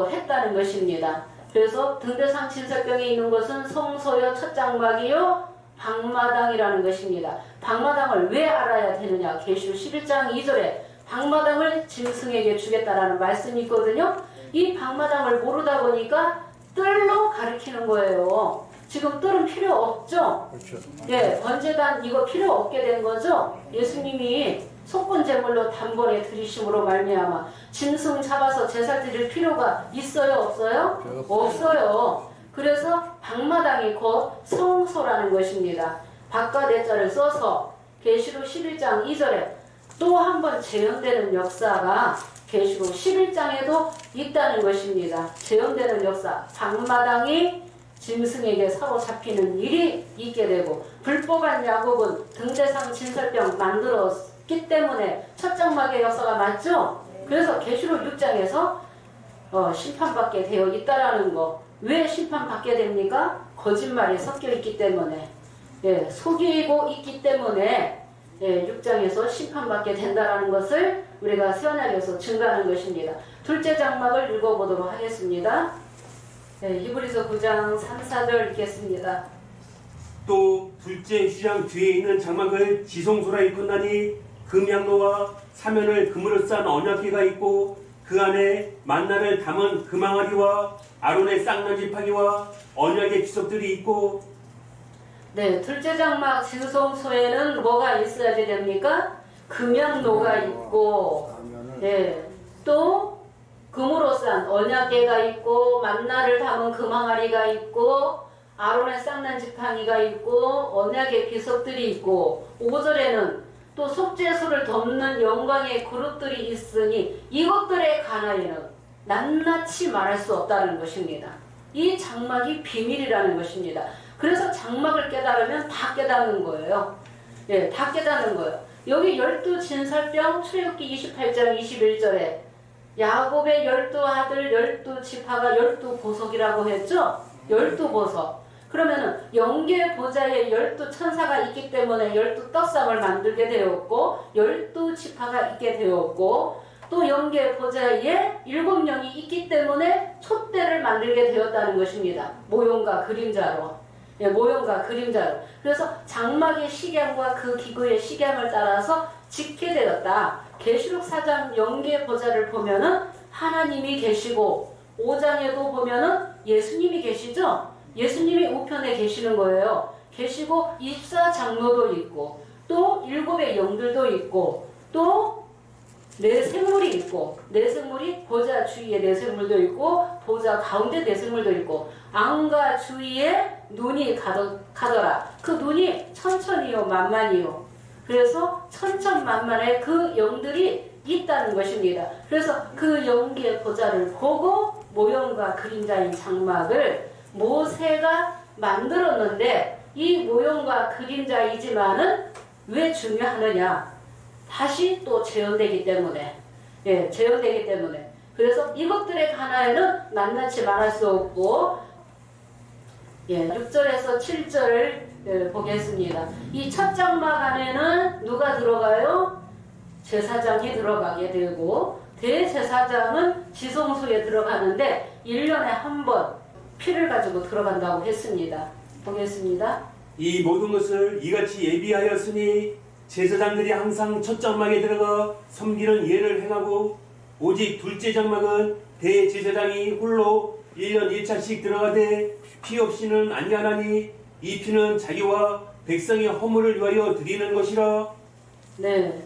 했다는 것입니다. 그래서 등대상 진설병에 있는 것은 성소요, 첫 장막이요, 방마당이라는 것입니다. 방마당을 왜 알아야 되느냐? 계시록 11장 2절에 방마당을 짐승에게 주겠다라는 말씀이 있거든요. 이 방마당을 모르다 보니까 뜰로 가리키는 거예요. 지금 뜰은 필요 없죠? 그렇죠. 예, 번제단 이거 필요 없게 된 거죠? 예수님이 속건 제물로 단번에 드리심으로 말미암아 짐승 잡아서 제사 드릴 필요가 있어요, 없어요? 없어요. 그래서 방마당이 곧 성소라는 것입니다. 바깥에자를 써서 계시록 11장 2절에 또 한 번 재현되는 역사가 계시록 11장에도 있다는 것입니다. 재현되는 역사, 방마당이 짐승에게 사로잡히는 일이 있게 되고, 불법한 야곱은 등대상 진설병 만들었기 때문에 첫 장막의 역사가 맞죠? 그래서 계시록 6장에서 심판받게 되어 있다라는 거. 왜 심판받게 됩니까? 거짓말이 섞여 있기 때문에, 예, 속이고 있기 때문에, 예, 6장에서 심판받게 된다라는 것을 우리가 세언약에서 증거하는 것입니다. 둘째 장막을 읽어보도록 하겠습니다. 네, 히브리서 9장 3, 4절 읽겠습니다. 또 둘째 휘장 뒤에 있는 장막을 지성소라 일컫나니 금양로와 사면을 금으로 싼 언약궤가 있고 그 안에 만나를 담은 금항아리와 아론의 쌍난지팡이와 언약의 기석들이 있고. 네, 둘째 장막 지성소에는 뭐가 있어야지 됩니까? 금양로가 있고, 네, 또 금으로 싼 언약궤가 있고, 만나를 담은 금항아리가 있고, 아론의 쌍난지팡이가 있고, 언약의 기석들이 있고, 5절에는 또 속죄소를 덮는 영광의 그룹들이 있으니 이것들에 관하여는 낱낱이 말할 수 없다는 것입니다. 이 장막이 비밀이라는 것입니다. 그래서 장막을 깨달으면 다 깨닫는 거예요. 예, 다 깨닫는 거예요. 여기 12진설병 출애굽기 28장 21절에 야곱의 12아들 12지파가 12보석이라고 했죠? 12보석. 그러면은 영계 보좌에 12천사가 있기 때문에 12떡상을 만들게 되었고 12지파가 있게 되었고 또 영계 보좌에 7명이 있기 때문에 촛대를 만들게 되었다는 것입니다. 모형과 그림자로. 예, 모형과 그림자로. 그래서 장막의 식양과 그 기구의 식양을 따라서 짓게 되었다. 계시록 4장 영계 보좌를 보면은 하나님이 계시고 5장에도 보면은 예수님이 계시죠? 예수님이 우편에 계시는 거예요. 계시고 24장로도 있고 또 7의 영들도 있고 또 네 생물이 있고 네 생물이 보좌 주위에 네 생물도 있고 보좌 가운데 네 생물도 있고 안과 주위에 눈이 가더라. 그 눈이 천천히요 만만이요. 그래서 천천만만의 그 영들이 있다는 것입니다. 그래서 그 영계의 보좌를 보고 모형과 그림자인 장막을 모세가 만들었는데 이 모형과 그림자이지만은 왜 중요하느냐? 다시 또 재현되기 때문에, 예, 재현되기 때문에. 그래서 이것들에 관하여는 낱낱이 말할 수 없고, 예, 6절에서 7절을 보겠습니다. 이 첫 장막 안에는 누가 들어가요? 제사장이 들어가게 되고, 대제사장은 지성소에 들어가는데 1년에 한 번 피를 가지고 들어간다고 했습니다. 보겠습니다. 이 모든 것을 이같이 예비하였으니 제사장들이 항상 첫 장막에 들어가 섬기는 예를 행하고 오직 둘째 장막은 대제사장이 홀로 1년 1차씩 들어가되 피 없이는 아니하나니 이 피는 자기와 백성의 허물을 위하여 드리는 것이라. 네,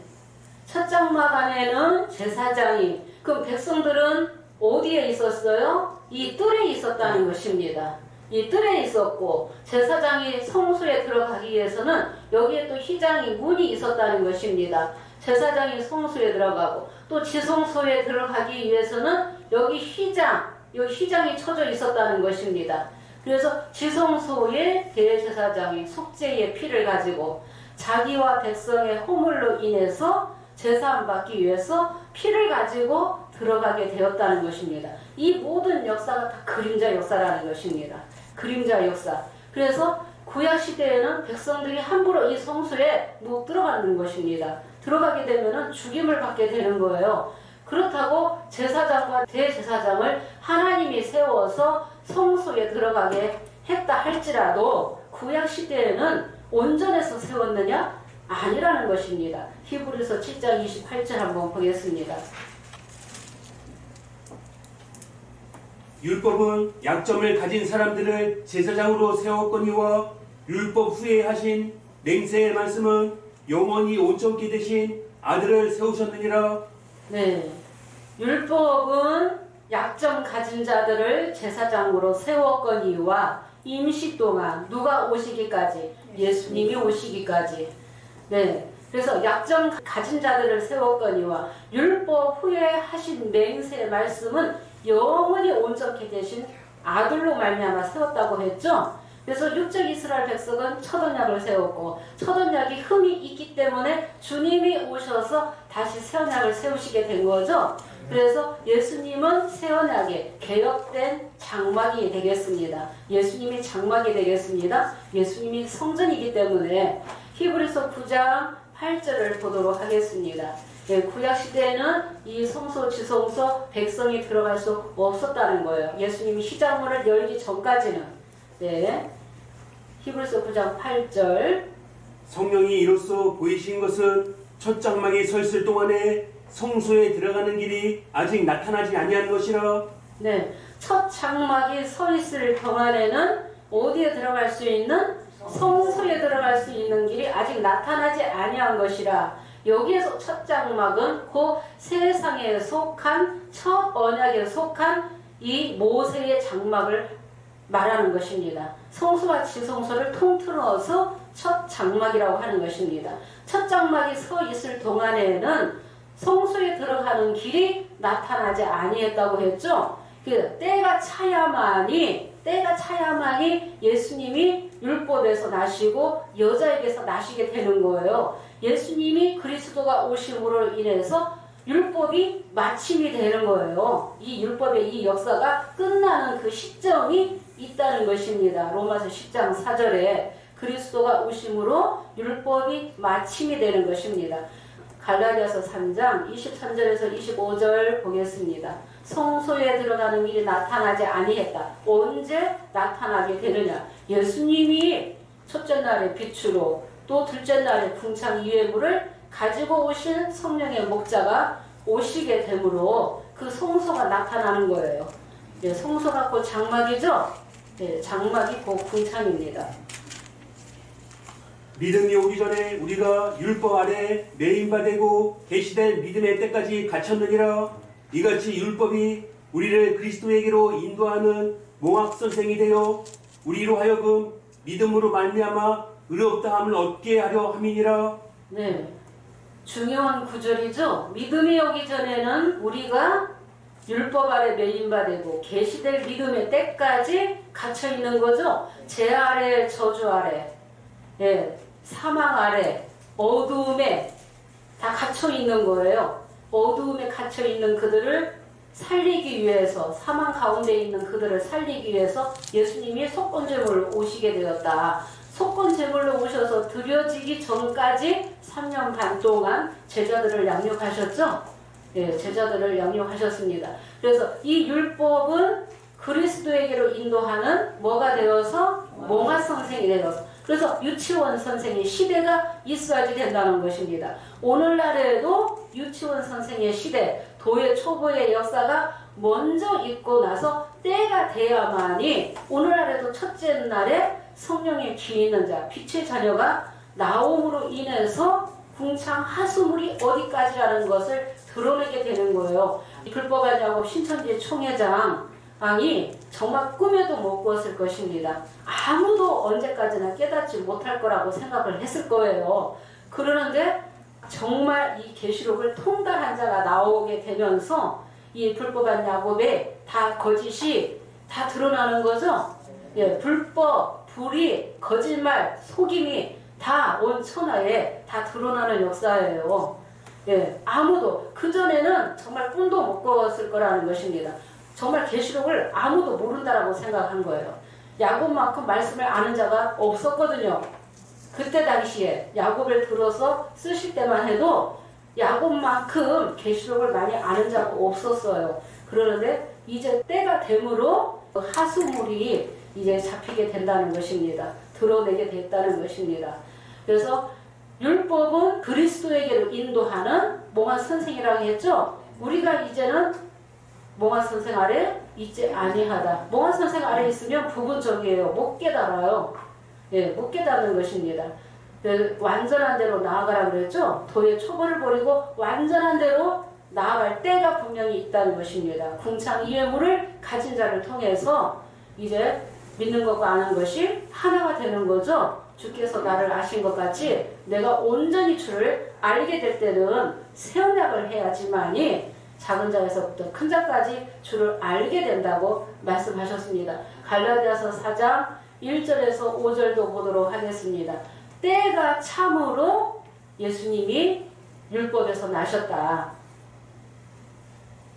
첫 장막 안에는 제사장이, 그럼 백성들은 어디에 있었어요? 이 뜰에 있었다는 것입니다. 이 뜰에 있었고 제사장이 성소에 들어가기 위해서는 여기에 또 휘장이 문이 있었다는 것입니다. 제사장이 성소에 들어가고 또 지성소에 들어가기 위해서는 여기 휘장이 쳐져 있었다는 것입니다. 그래서 지성소에 대제사장이 속죄의 피를 가지고 자기와 백성의 허물로 인해서 제사함 받기 위해서 피를 가지고 들어가게 되었다는 것입니다. 이 모든 역사가 다 그림자 역사라는 것입니다. 그림자 역사. 그래서 구약 시대에는 백성들이 함부로 이 성소에 못 들어가는 것입니다. 들어가게 되면은 죽임을 받게 되는 거예요. 그렇다고 제사장과 대제사장을 하나님이 세워서 성소에 들어가게 했다 할지라도 구약 시대에는 온전해서 세웠느냐? 아니라는 것입니다. 히브리서 7장 28절 한번 보겠습니다. 율법은 약점을 가진 사람들을 제사장으로 세웠거니와 율법 후에 하신 맹세의 말씀은 영원히 온전케 되신 아들을 세우셨느니라. 네. 율법은 약점 가진 자들을 제사장으로 세웠거니와 임시 동안 누가 오시기까지? 예수님이 오시기까지. 네. 그래서 약점 가진 자들을 세웠거니와 율법 후에 하신 맹세의 말씀은 영원히 온전케 되신 아들로 말미암아 세웠다고 했죠. 그래서 육적 이스라엘 백성은 첫 언약을 세웠고 첫 언약이 흠이 있기 때문에 주님이 오셔서 다시 새 언약을 세우시게 된 거죠. 그래서 예수님은 새 언약의 개혁된 장막이 되겠습니다. 예수님이 장막이 되겠습니다. 예수님이 성전이기 때문에 히브리서 9장 8절을 보도록 하겠습니다. 예, 구약 시대에는 이 성소 지성소 백성이 들어갈 수 없었다는 거예요. 예수님이 시장문을 열기 전까지는. 네. 히브리서 9장 8절. 성령이 이로써 보이신 것은 첫 장막에 서 있을 동안에 성소에 들어가는 길이 아직 나타나지 아니한 것이라. 네. 첫 장막이 서 있을 동안에는 어디에 들어갈 수 있는? 성소에 들어갈 수 있는 길이 아직 나타나지 아니한 것이라. 여기에서 첫 장막은 그 세상에 속한 첫 언약에 속한 이 모세의 장막을 말하는 것입니다. 성소와 지성소를 통틀어서 첫 장막이라고 하는 것입니다. 첫 장막이 서 있을 동안에는 성소에 들어가는 길이 나타나지 아니했다고 했죠. 그 때가 차야만이 예수님이 율법에서 나시고 여자에게서 나시게 되는 거예요. 예수님이 그리스도가 오심으로 인해서 율법이 마침이 되는 거예요. 이 율법의 이 역사가 끝나는 그 시점이 있다는 것입니다. 로마서 10장 4절에 그리스도가 오심으로 율법이 마침이 되는 것입니다. 갈라디아서 3장 23절에서 25절 보겠습니다. 성소에 들어가는 일이 나타나지 아니했다. 언제 나타나게 되느냐? 예수님이 첫째 날의 빛으로 또 둘째 날의 궁창 유해물을 가지고 오신 성령의 목자가 오시게 되므로 그 성소가 나타나는 거예요. 네, 성소가 곧 장막이죠? 네, 장막이 곧 궁창입니다. 믿음이 오기 전에 우리가 율법 아래 매인바되고 계시될 믿음의 때까지 갇혔느니라. 이같이 율법이 우리를 그리스도에게로 인도하는 몽학선생이 되어 우리로 하여금 믿음으로 말미암아 의롭다함을 얻게 하려 함이니라. 네, 중요한 구절이죠. 믿음이 오기 전에는 우리가 율법 아래 매인바되고 계시될 믿음의 때까지 갇혀 있는 거죠. 죄 아래, 저주 아래, 예, 사망 아래, 어두움에 다 갇혀 있는 거예요. 어두움에 갇혀 있는 그들을 살리기 위해서, 사망 가운데 있는 그들을 살리기 위해서 예수님이 속건제물로 오시게 되었다. 속건제물로 오셔서 드려지기 전까지 3년 반 동안 제자들을 양육하셨죠? 예, 제자들을 양육하셨습니다. 그래서 이 율법은 그리스도에게로 인도하는 뭐가 되어서? 몽학 선생이 되어서. 그래서 유치원 선생의 시대가 있어야지 된다는 것입니다. 오늘날에도 유치원 선생의 시대, 도의 초보의 역사가 먼저 있고 나서 때가 돼야만이 오늘날에도 첫째 날에 성령의 귀 있는 자, 빛의 자녀가 나옴으로 인해서 궁창 하수물이 어디까지라는 것을 드러내게 되는 거예요. 불법한 야곱 신천지 총회장이 정말 꿈에도 못 꾸었을 것입니다. 아무도 언제까지나 깨닫지 못할 거라고 생각을 했을 거예요. 그러는데 정말 이 계시록을 통달한 자가 나오게 되면서 이 불법한 야곱의 다 거짓이 다 드러나는 거죠. 예, 불법, 불의, 거짓말, 속임이 다 온 천하에 다 드러나는 역사예요. 예, 아무도 그전에는 정말 꿈도 못 꿨을 거라는 것입니다. 정말 계시록을 아무도 모른다라고 생각한 거예요. 야곱만큼 말씀을 아는 자가 없었거든요. 그때 당시에 야곱을 들어서 쓰실 때만 해도 야곱만큼 계시록을 많이 아는 자가 없었어요. 그러는데 이제 때가 되므로 하수물이 이제 잡히게 된다는 것입니다. 드러내게 됐다는 것입니다. 그래서 율법은 그리스도에게로 인도하는 몽학 선생이라고 했죠. 우리가 이제는 몽환 선생 아래 있지 아니하다. 몽환 선생 아래 있으면 부분적이에요. 못 깨달아요. 예, 못 깨닫는 것입니다. 완전한 대로 나아가라 그랬죠? 도의 초벌을 버리고 완전한 대로 나아갈 때가 분명히 있다는 것입니다. 궁창 이해물을 가진 자를 통해서 이제 믿는 것과 아는 것이 하나가 되는 거죠. 주께서 나를 아신 것 같이 내가 온전히 주를 알게 될 때는 새 언약을 해야지만이 작은 자에서부터 큰 자까지 주를 알게 된다고 말씀하셨습니다. 갈라디아서 4장 1절에서 5절도 보도록 하겠습니다. 때가 참으로 예수님이 율법에서 나셨다.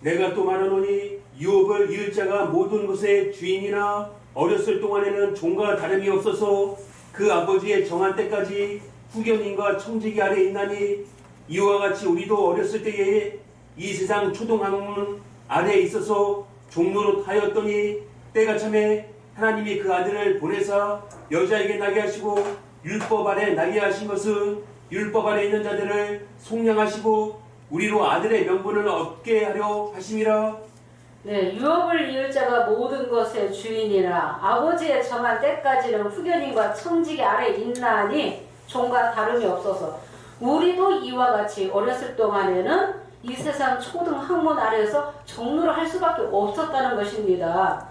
내가 또 말하노니 유업을 이을 자가 모든 것의 주인이나 어렸을 동안에는 종과 다름이 없어서 그 아버지의 정한 때까지 후견인과 청지기 아래 있나니 이와 같이 우리도 어렸을 때에 이 세상 초동학문 아래에 있어서 종로로 하였더니 때가 참에 하나님이 그 아들을 보내사 여자에게 나게 하시고 율법 아래 나게 하신 것은 율법 아래 있는 자들을 속량하시고 우리로 아들의 명분을 얻게 하려 하심이라. 네, 유업을 이을 자가 모든 것의 주인이라 아버지의 정한 때까지는 후견인과 청지기 아래 있나니 종과 다름이 없어서 우리도 이와 같이 어렸을 동안에는 이 세상 초등 학문 아래에서 종로를 할 수밖에 없었다는 것입니다.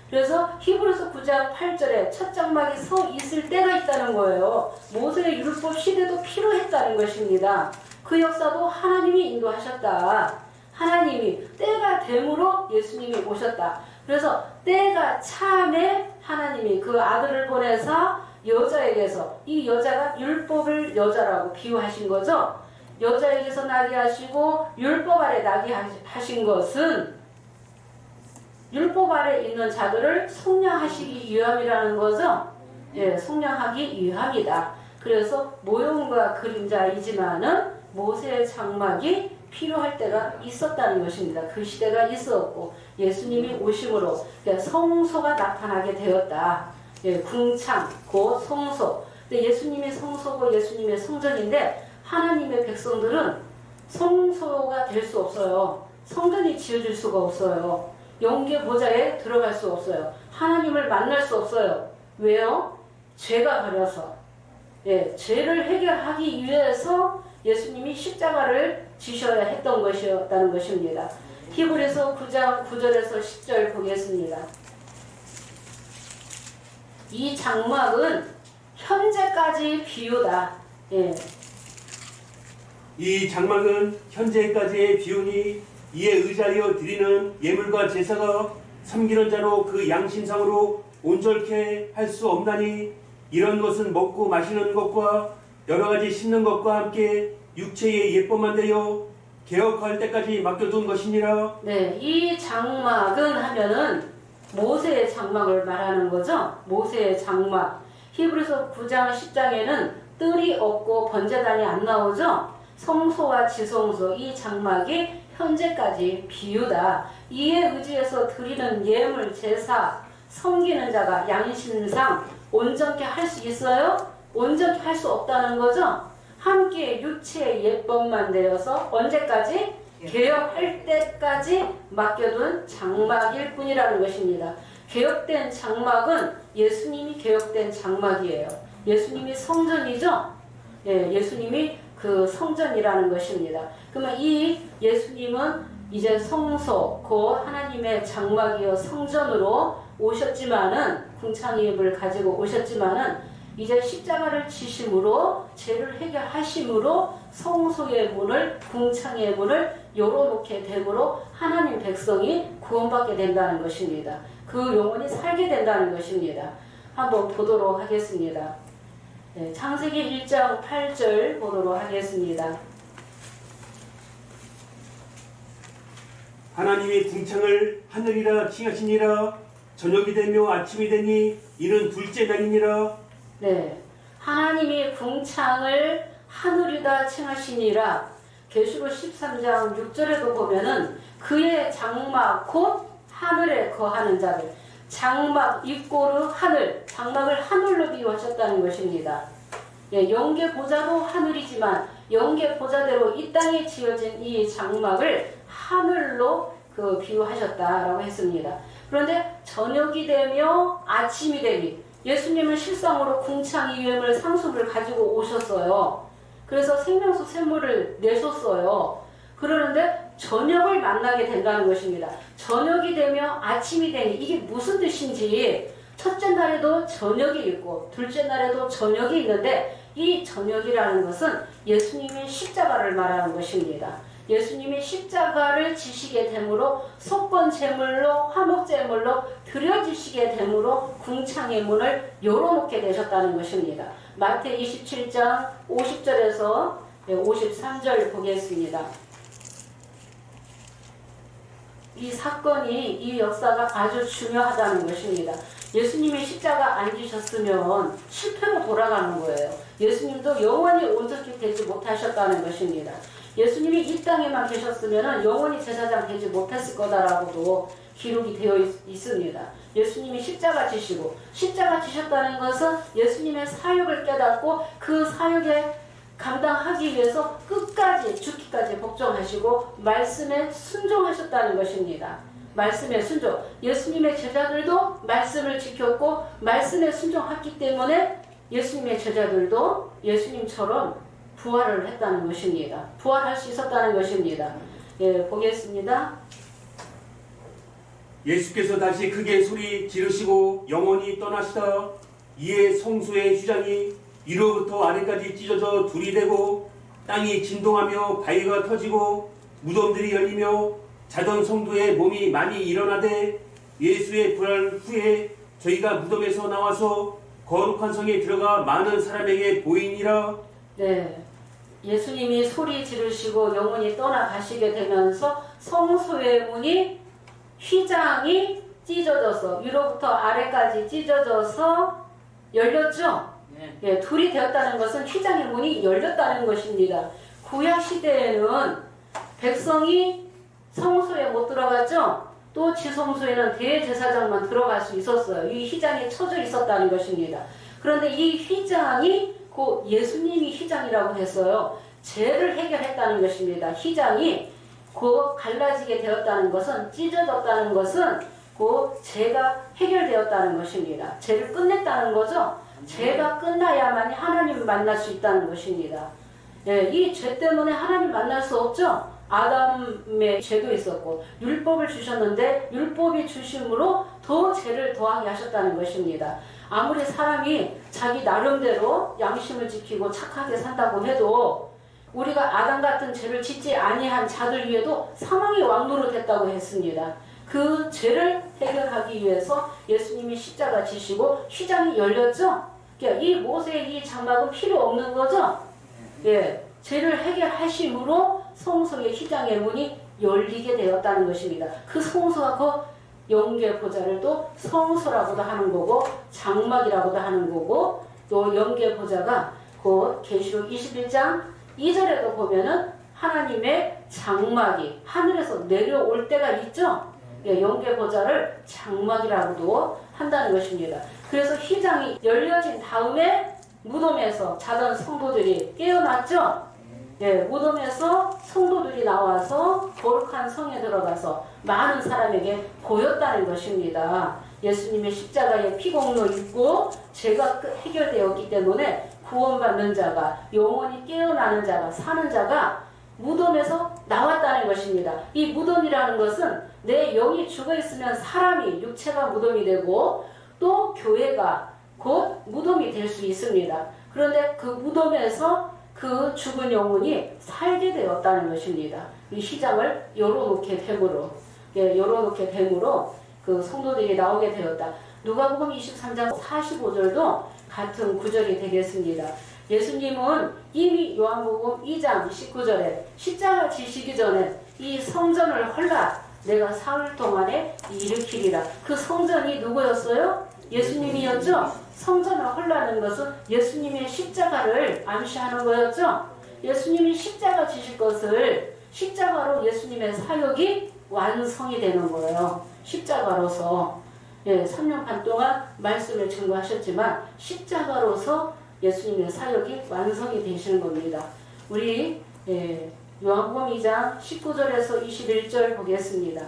그래서 히브리서 9장 8절에 첫 장막이 서 있을 때가 있다는 거예요. 모세의 율법 시대도 필요했다는 것입니다. 그 역사도 하나님이 인도하셨다. 하나님이 때가 됨으로 예수님이 오셨다. 그래서 때가 참에 하나님이 그 아들을 보내서 여자에게서 이 여자가 율법을 여자라고 비유하신 거죠. 여자에게서 나게 하시고 율법 아래 나게 하신 것은 율법 아래 있는 자들을 속량하시기 위함이라는 거죠. 예, 속량하기 위함이다. 그래서 모형과 그림자이지만은 모세의 장막이 필요할 때가 있었다는 것입니다. 그 시대가 있었고 예수님이 오심으로 성소가 나타나게 되었다. 예, 궁창, 곧 성소. 근데 예수님이 성소고 예수님의 성전인데 하나님의 백성들은 성소가 될 수 없어요. 성전이 지어질 수가 없어요. 영계 보좌에 들어갈 수 없어요. 하나님을 만날 수 없어요. 왜요? 죄가 가려서. 예, 죄를 해결하기 위해서 예수님이 십자가를 지셔야 했던 것이었다는 것입니다. 히브리서 9장 9절에서 10절 보겠습니다. 이 장막은 현재까지 비유다. 예. 이 장막은 현재까지의 비유니 이에 의지하여 드리는 예물과 제사가 섬기는 자로 그 양심상으로 온전케 할 수 없나니 이런 것은 먹고 마시는 것과 여러 가지 씹는 것과 함께 육체의 예법만 되어 개혁할 때까지 맡겨둔 것이니라. 네, 이 장막은 하면은 모세의 장막을 말하는 거죠. 모세의 장막. 히브리서 9장 10장에는 뜰이 없고 번제단이 안 나오죠. 성소와 지성소 이 장막이 현재까지 비유다. 이에 의지해서 드리는 예물 제사 섬기는 자가 양심상 온전케 할 수 있어요? 온전케 할 수 없다는 거죠. 함께 육체의 예법만 되어서 언제까지? 개혁할 때까지 맡겨둔 장막일 뿐이라는 것입니다. 개혁된 장막은 예수님이 개혁된 장막이에요. 예수님이 성전이죠? 예, 예수님이 그 성전이라는 것입니다. 그러면 이 예수님은 이제 성소, 곧 하나님의 장막이여 성전으로 오셨지만은 궁창의입을 가지고 오셨지만은 이제 십자가를 지심으로 죄를 해결하심으로 성소의 문을 궁창의 문을 열어놓게 되므로 하나님 백성이 구원받게 된다는 것입니다. 그 영혼이 살게 된다는 것입니다. 한번 보도록 하겠습니다. 네, 창세기 1장 8절 보도록 하겠습니다. 하나님이 궁창을 하늘이라 칭하시니라. 저녁이 되며 아침이 되니 이는 둘째 날이니라. 네, 하나님이 궁창을 하늘이다 칭하시니라. 계시록 13장 6절에도 보면은 그의 장막 곧 하늘에 거하는 자들, 장막 입고르 하늘, 장막을 하늘로 비유하셨다는 것입니다. 예, 영계 보좌도 하늘이지만 영계 보좌대로 이 땅에 지어진 이 장막을 하늘로 그 비유하셨다라고 했습니다. 그런데 저녁이 되며 아침이 되니 예수님은 실상으로 궁창 이음을 상수를 가지고 오셨어요. 그래서 생명수 샘물을 내셨어요. 그러는데 저녁을 만나게 된다는 것입니다. 저녁이 되며 아침이 되니 이게 무슨 뜻인지 첫째 날에도 저녁이 있고 둘째 날에도 저녁이 있는데 이 저녁이라는 것은 예수님의 십자가를 말하는 것입니다. 예수님이 십자가를 지시게 되므로 속건 제물로 화목 제물로 드려지시게 되므로 궁창의 문을 열어놓게 되셨다는 것입니다. 마태 27장 50절에서 53절 보겠습니다. 이 사건이 이 역사가 아주 중요하다는 것입니다. 예수님이 십자가 안 지셨으면 실패로 돌아가는 거예요. 예수님도 영원히 온전히 되지 못하셨다는 것입니다. 예수님이 이 땅에만 계셨으면 영원히 제사장 되지 못했을 거다라고도 기록이 되어 있습니다. 예수님이 십자가 지시고 십자가 지셨다는 것은 예수님의 사역을 깨닫고 그 사역에 감당하기 위해서 끝까지 죽기까지 복종하시고 말씀에 순종하셨다는 것입니다. 말씀에 순종. 예수님의 제자들도 말씀을 지켰고 말씀에 순종했기 때문에 예수님의 제자들도 예수님처럼 부활을 했다는 것입니다. 부활할 수 있었다는 것입니다. 예, 보겠습니다. 예수께서 다시 크게 소리 지르시고 영원히 떠나시다. 이에 성소의 휘장이 위로부터 아래까지 찢어져 둘이 되고 땅이 진동하며 바위가 터지고 무덤들이 열리며 자던 성도의 몸이 많이 일어나되 예수의 부활 후에 저희가 무덤에서 나와서 거룩한 성에 들어가 많은 사람에게 보이니라. 네, 예수님이 소리 지르시고 영원히 떠나가시게 되면서 성소의 문이 휘장이 찢어져서 위로부터 아래까지 찢어져서 열렸죠. 예, 둘이 되었다는 것은 휘장의 문이 열렸다는 것입니다. 구약 시대에는 백성이 성소에 못 들어갔죠. 또 지성소에는 대제사장만 들어갈 수 있었어요. 이 휘장이 쳐져 있었다는 것입니다. 그런데 이 휘장이 곧 예수님이 휘장이라고 했어요. 죄를 해결했다는 것입니다. 휘장이 곧 갈라지게 되었다는 것은 찢어졌다는 것은 곧 죄가 해결되었다는 것입니다. 죄를 끝냈다는 거죠. 죄가 끝나야만이 하나님을 만날 수 있다는 것입니다. 예, 이 죄 때문에 하나님 만날 수 없죠. 아담의 죄도 있었고 율법을 주셨는데 율법이 주심으로 더 죄를 더하게 하셨다는 것입니다. 아무리 사람이 자기 나름대로 양심을 지키고 착하게 산다고 해도 우리가 아담 같은 죄를 짓지 아니한 자들 위에도 사망의 왕노로 됐다고 했습니다. 그 죄를 해결하기 위해서 예수님이 십자가 지시고 휘장이 열렸죠. 그러니까 이 모세의 이 장막은 필요 없는 거죠. 예, 죄를 해결하심으로 성소의 휘장의 문이 열리게 되었다는 것입니다. 그 성소가 그 영계 보좌를 또 성소라고도 하는 거고 장막이라고도 하는 거고 또 영계 보좌가 곧 계시록 21장 2절에도 보면은 하나님의 장막이 하늘에서 내려올 때가 있죠. 예, 영계 보좌를 장막이라고도 한다는 것입니다. 그래서 휘장이 열려진 다음에 무덤에서 자던 성도들이 깨어났죠. 예, 무덤에서 성도들이 나와서 거룩한 성에 들어가서 많은 사람에게 보였다는 것입니다. 예수님의 십자가의 피공로 있고 죄가 해결되었기 때문에 구원받는 자가 영원히 깨어나는 자가 사는 자가 무덤에서 나왔다는 것입니다. 이 무덤이라는 것은 내 영이 죽어있으면 사람이 육체가 무덤이 되고 또 교회가 곧 무덤이 될 수 있습니다. 그런데 그 무덤에서 그 죽은 영혼이 살게 되었다는 것입니다. 이 휘장을 열어놓게 됨으로, 예, 열어놓게 됨으로 그 성도들이 나오게 되었다. 누가복음 23장 45절도 같은 구절이 되겠습니다. 예수님은 이미 요한복음 2장 19절에 십자가 지시기 전에 이 성전을 헐라 내가 사흘 동안에 일으키리라. 그 성전이 누구였어요? 예수님이었죠. 성전을 헐라는 것은 예수님의 십자가를 암시하는 거였죠. 예수님이 십자가 지실 것을 십자가로 예수님의 사역이 완성이 되는 거예요. 십자가로서 3년 반 동안 말씀을 증거하셨지만 십자가로서 예수님의 사역이 완성이 되시는 겁니다. 우리 요한복음 2장 19절에서 21절 보겠습니다.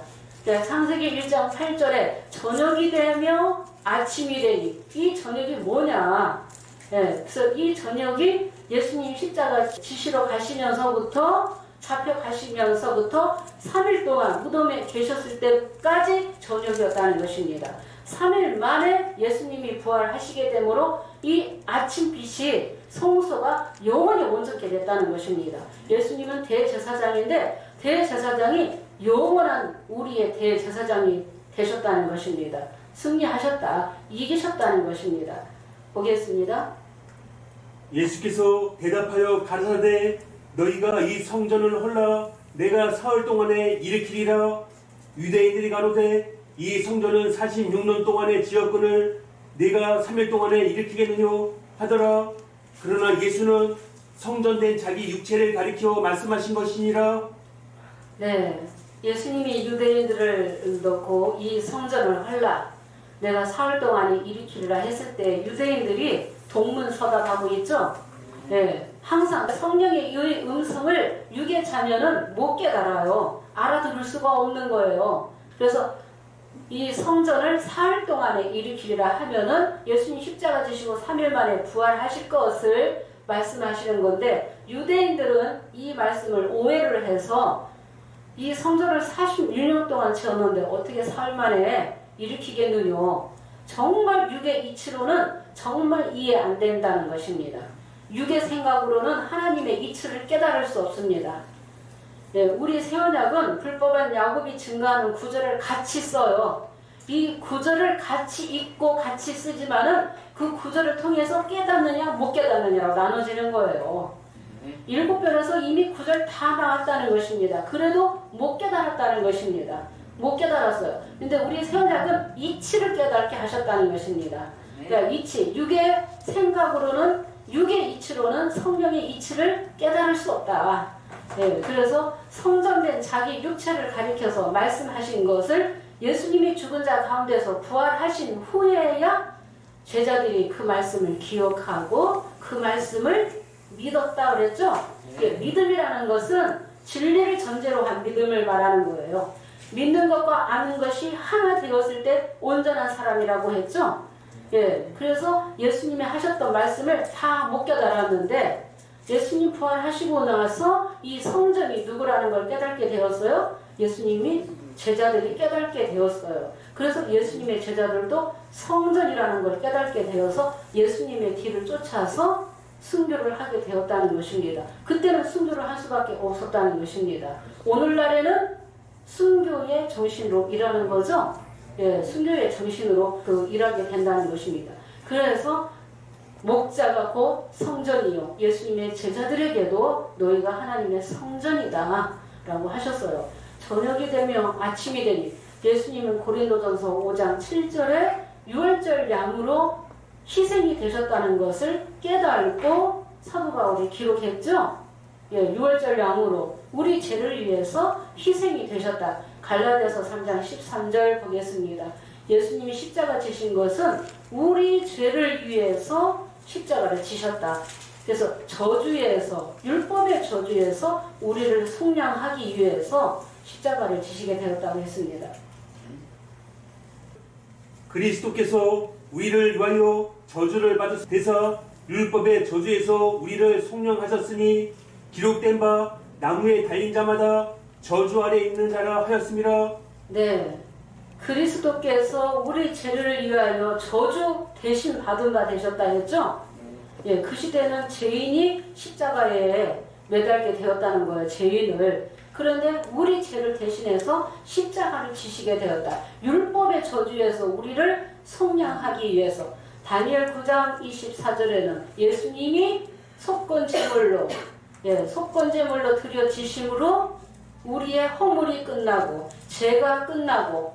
창세기 1장 8절에 저녁이 되며 아침이 되니 이 저녁이 뭐냐? 그래서 이 저녁이 예수님 십자가 지시러 가시면서부터 잡혀가시면서부터 3일 동안 무덤에 계셨을 때까지 저녁이었다는 것입니다. 3일 만에 예수님이 부활하시게 되므로 이 아침빛이 성소가 영원히 온전케 됐다는 것입니다. 예수님은 대제사장인데 대제사장이 영원한 우리의 대제사장이 되셨다는 것입니다. 승리하셨다, 이기셨다는 것입니다. 보겠습니다. 예수께서 대답하여 가라사대 너희가 이 성전을 헐라 내가 사흘 동안에 일으키리라. 유대인들이 가로되 이 성전은 46년 동안에 지었거늘 내가 3일 동안에 일으키겠느냐 하더라. 그러나 예수는 성전된 자기 육체를 가리켜 말씀하신 것이니라. 네, 예수님이 유대인들을 넣고 이 성전을 헐라 내가 사흘 동안에 일으키리라 했을 때 유대인들이 동문서답하고 있죠. 네, 항상 성령의 이 음성을 육의 자녀는 못 깨달아요. 알아들을 수가 없는 거예요. 그래서 이 성전을 사흘 동안에 일으키리라 하면은 예수님 십자가 지시고 3일 만에 부활하실 것을 말씀하시는 건데 유대인들은 이 말씀을 오해를 해서 이 성전을 46년 동안 지었는데 어떻게 사흘 만에 일으키겠느냐. 정말 육의 이치로는 정말 이해 안 된다는 것입니다. 육의 생각으로는 하나님의 이치를 깨달을 수 없습니다. 네, 우리 새언약은 불법한 야곱이 증거하는 구절을 같이 써요. 이 구절을 같이 읽고 같이 쓰지만은 그 구절을 통해서 깨닫느냐 못 깨닫느냐로 나눠지는 거예요. 7편에서 이미 구절 다 나왔다는 것입니다. 그래도 못 깨달았다는 것입니다. 못 깨달았어요. 근데 우리 새언약은 이치를 깨닫게 하셨다는 것입니다. 그러니까 이치, 육의 생각으로는 육의 이치로는 성령의 이치를 깨달을 수 없다. 네, 그래서 성전된 자기 육체를 가리켜서 말씀하신 것을 예수님이 죽은 자 가운데서 부활하신 후에야 제자들이 그 말씀을 기억하고 그 말씀을 믿었다 그랬죠? 믿음이라는 것은 진리를 전제로 한 믿음을 말하는 거예요. 믿는 것과 아는 것이 하나 되었을 때 온전한 사람이라고 했죠? 예, 그래서 예수님이 하셨던 말씀을 다 못 깨달았는데 예수님 부활하시고 나서 이 성전이 누구라는 걸 깨닫게 되었어요. 예수님이 제자들이 깨닫게 되었어요. 그래서 예수님의 제자들도 성전이라는 걸 깨닫게 되어서 예수님의 뒤를 쫓아서 순교를 하게 되었다는 것입니다. 그때는 순교를 할 수밖에 없었다는 것입니다. 오늘날에는 순교의 정신으로 일하는 거죠. 예, 순교의 정신으로 일하게 된다는 것입니다. 그래서 목자가 곧 성전이요. 예수님의 제자들에게도 너희가 하나님의 성전이다 라고 하셨어요. 저녁이 되면 아침이 되니 예수님은 고린도전서 5장 7절에 유월절 양으로 희생이 되셨다는 것을 깨닫고 사도 바울이 기록했죠. 예, 유월절 양으로 우리 죄를 위해서 희생이 되셨다. 갈라디아서 3장 13절 보겠습니다. 예수님이 십자가 지신 것은 우리 죄를 위해서 십자가를 지셨다. 그래서 저주에서 율법의 저주에서 우리를 속량하기 위해서 십자가를 지시게 되었다고 했습니다. 그리스도께서 우리를 위하여 저주를 받으사 율법의 저주에서 우리를 속량하셨으니 기록된 바 나무에 달린 자마다 저주 아래 있는 자라 하였습니다. 네, 그리스도께서 우리 죄를 위하여 저주 대신 받은 바 되셨다 했죠? 예, 그 시대는 죄인이 십자가에 매달게 되었다는 거예요. 죄인을. 그런데 우리 죄를 대신해서 십자가를 지시게 되었다. 율법의 저주에서 우리를 속량하기 위해서. 다니엘 9장 24절에는 예수님이 속건제물로 속건제물로 드려지심으로 우리의 허물이 끝나고 죄가 끝나고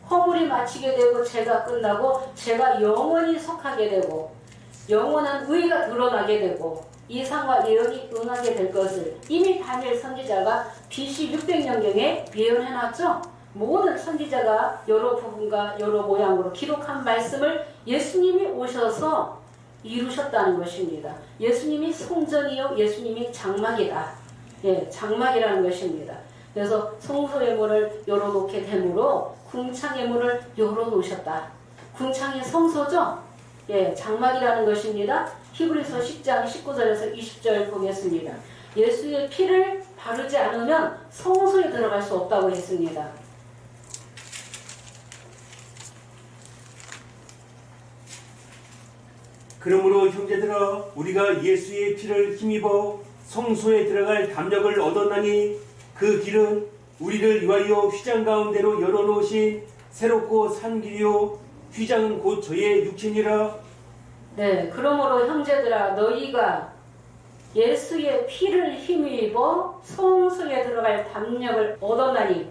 허물이 마치게 되고 죄가 끝나고 죄가 영원히 속하게 되고 영원한 의가 드러나게 되고 이상과 예언이 응하게 될 것을 이미 다니엘 선지자가 BC 600년경에 예언해놨죠. 모든 선지자가 여러 부분과 여러 모양으로 기록한 말씀을 예수님이 오셔서 이루셨다는 것입니다. 예수님이 성전이요 예수님이 장막이다. 예, 장막이라는 것입니다. 그래서 성소의 문을 열어놓게 되므로 궁창의 문을 열어놓으셨다. 궁창의 성소죠? 예, 장막이라는 것입니다. 히브리서 10장 19절에서 20절 보겠습니다. 예수의 피를 바르지 않으면 성소에 들어갈 수 없다고 했습니다. 그러므로 형제들아 우리가 예수의 피를 힘입어 성소에 들어갈 담력을 얻었나니 그 길은 우리를 위하여 휘장 가운데로 열어놓으신 새롭고 산 길이요 휘장은 곧 저의 육체니라. 네, 그러므로 형제들아 너희가 예수의 피를 힘입어 성소에 들어갈 담력을 얻었나니,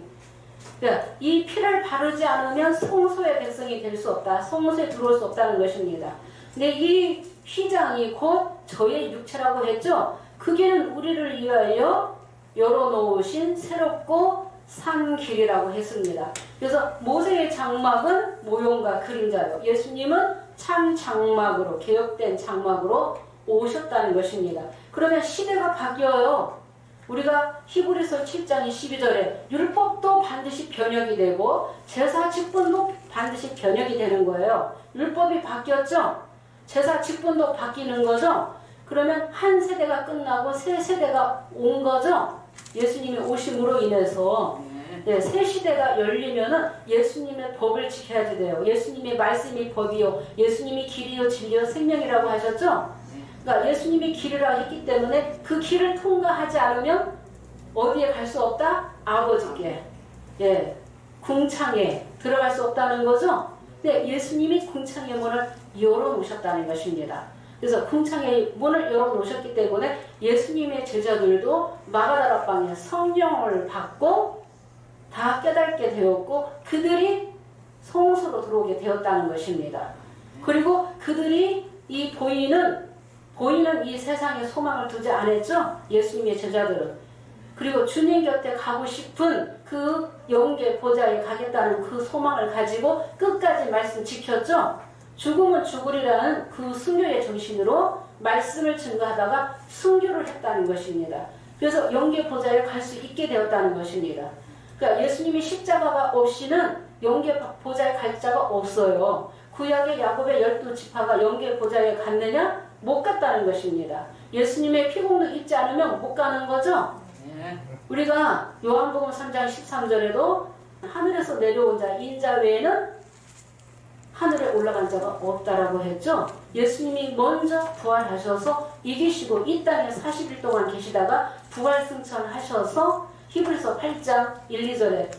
그러니까 이 피를 바르지 않으면 성소의 백성이 될 수 없다. 성소에 들어올 수 없다는 것입니다. 근데 이 휘장이 곧 저의 육체라고 했죠. 그게는 우리를 위하여 열어놓으신 새롭고 산 길이라고 했습니다. 그래서 모세의 장막은 모형과 그림자요. 예수님은 참 장막으로, 개혁된 장막으로 오셨다는 것입니다. 그러면 시대가 바뀌어요. 우리가 히브리서 7장 12절에 율법도 반드시 변혁이 되고 제사 직분도 반드시 변혁이 되는 거예요. 율법이 바뀌었죠? 제사 직분도 바뀌는 거죠? 그러면 한 세대가 끝나고 새 세대가 온 거죠? 예수님이 오심으로 인해서 네, 새 시대가 열리면은 예수님의 법을 지켜야지 돼요. 예수님의 말씀이 법이요, 예수님이 길이요, 진리요, 생명이라고 하셨죠? 그러니까 예수님이 길이라 했기 때문에 그 길을 통과하지 않으면 어디에 갈 수 없다? 아버지께, 예, 궁창에 들어갈 수 없다는 거죠. 근데 예수님이 궁창의 문을 열어놓으셨다는 것입니다. 그래서 궁창의 문을 열어놓으셨기 때문에 예수님의 제자들도 마가다락방에 성령을 받고 다 깨닫게 되었고 그들이 성소로 들어오게 되었다는 것입니다. 그리고 그들이 이 보이는 이 세상에 소망을 두지 않았죠. 예수님의 제자들은. 그리고 주님 곁에 가고 싶은 그 영계 보좌에 가겠다는 그 소망을 가지고 끝까지 말씀 지켰죠. 죽으면 죽으리라는 그 순교의 정신으로 말씀을 증거하다가 순교를 했다는 것입니다. 그래서 영계 보좌에 갈 수 있게 되었다는 것입니다. 그러니까 예수님이 십자가가 없이는 영계 보좌에 갈 자가 없어요. 구약의 야곱의 12지파가 영계 보좌에 갔느냐? 못 갔다는 것입니다. 예수님의 피공도 입지 않으면 못 가는 거죠? 우리가 요한복음 3장 13절에도 하늘에서 내려온 자 인자 외에는 하늘에 올라간 자가 없다라고 했죠. 예수님이 먼저 부활하셔서 이기시고 이 땅에 40일 동안 계시다가 부활 승천하셔서 히브리서 8장 1, 2절에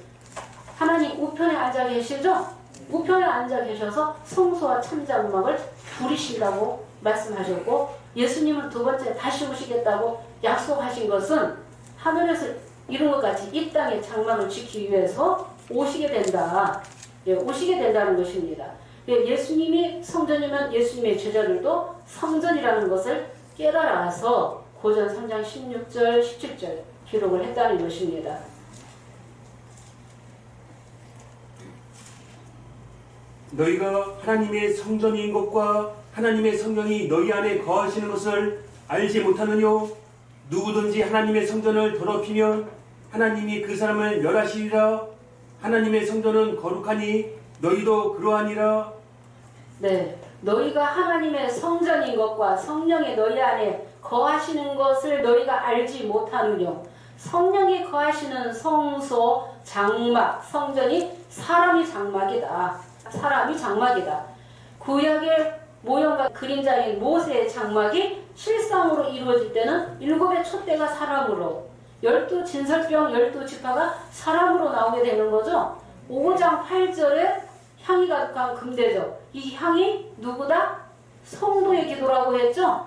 하나님 우편에 앉아 계시죠? 우편에 앉아 계셔서 성소와 참장막을 부리신다고 말씀하셨고 예수님은 두 번째 다시 오시겠다고 약속하신 것은 하늘에서 이룬 것 같이 이 땅의 장막을 지키기 위해서 오시게 된다. 예, 오시게 된다는 것입니다. 예, 예수님이 성전이면 예수님의 제자들도 성전이라는 것을 깨달아서 고전 3장 16절 17절 기록을 했다는 것입니다. 너희가 하나님의 성전인 것과 하나님의 성령이 너희 안에 거하시는 것을 알지 못하느뇨? 누구든지 하나님의 성전을 더럽히면 하나님이 그 사람을 멸하시리라. 하나님의 성전은 거룩하니 너희도 그러하니라. 네, 너희가 하나님의 성전인 것과 성령이 너희 안에 거하시는 것을 너희가 알지 못하느뇨? 성령이 거하시는 성소, 장막, 성전이 사람이 장막이다. 사람이 장막이다. 구약의 모형과 그림자인 모세의 장막이 실상으로 이루어질 때는 7의 촛대가 사람으로 12 진설병 12지파가 사람으로 나오게 되는 거죠. 5장 8절에 향이 가득한 금대접. 이 향이 누구다? 성도의 기도라고 했죠.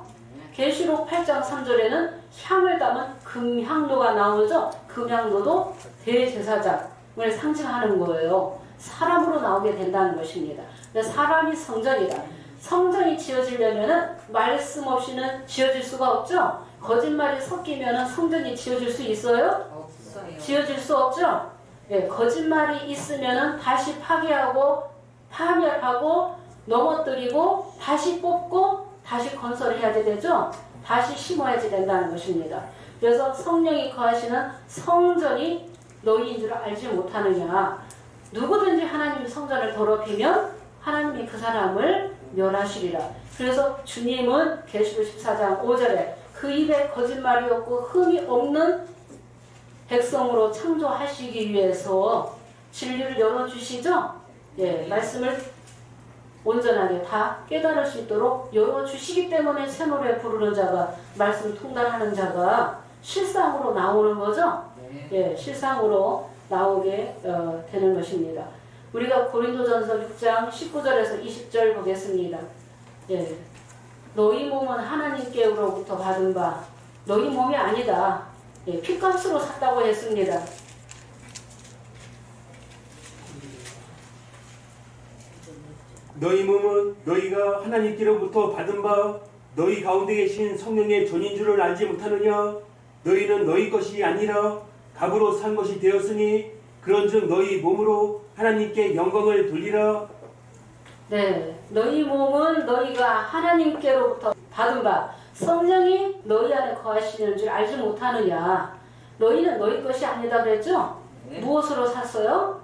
계시록 8장 3절에는 향을 담은 금향로가 나오죠. 금향로도 대제사장을 상징하는 거예요. 사람으로 나오게 된다는 것입니다. 사람이 성전이다. 성전이 지어지려면 말씀 없이는 지어질 수가 없죠. 거짓말이 섞이면 성전이 지어질 수 있어요? 없어요. 지어질 수 없죠. 네, 거짓말이 있으면 다시 파괴하고 파멸하고 넘어뜨리고 다시 뽑고 다시 건설해야 되죠. 다시 심어야지 된다는 것입니다. 그래서 성령이 거하시는 성전이 너희인 줄 알지 못하느냐. 누구든지 하나님 성전을 더럽히면 하나님이 그 사람을 멸하시리라. 그래서 주님은 계시록 14장 5절에 그 입에 거짓말이 없고 흠이 없는 백성으로 창조하시기 위해서 진리를 열어주시죠. 예, 말씀을 온전하게 다 깨달을 수 있도록 열어주시기 때문에 새 노래 부르는 자가, 말씀 통달하는 자가 실상으로 나오는 거죠. 예, 실상으로 나오게 되는 것입니다. 우리가 고린도전서 6장 19절에서 20절 보겠습니다. 예, 너희 몸은 하나님께로부터 받은 바 너희 몸이 아니다. 예, 피값으로 샀다고 했습니다. 너희 몸은 너희가 하나님께로부터 받은 바 너희 가운데 계신 성령의 전인 줄을 알지 못하느냐. 너희는 너희 것이 아니라 값으로 산 것이 되었으니 그런즉 너희 몸으로 하나님께 영광을 돌리라. 네, 너희 몸은 너희가 하나님께로부터 받은 바 성령이 너희 안에 거하시는 줄 알지 못하느냐. 너희는 너희 것이 아니다 그랬죠? 네. 무엇으로 샀어요?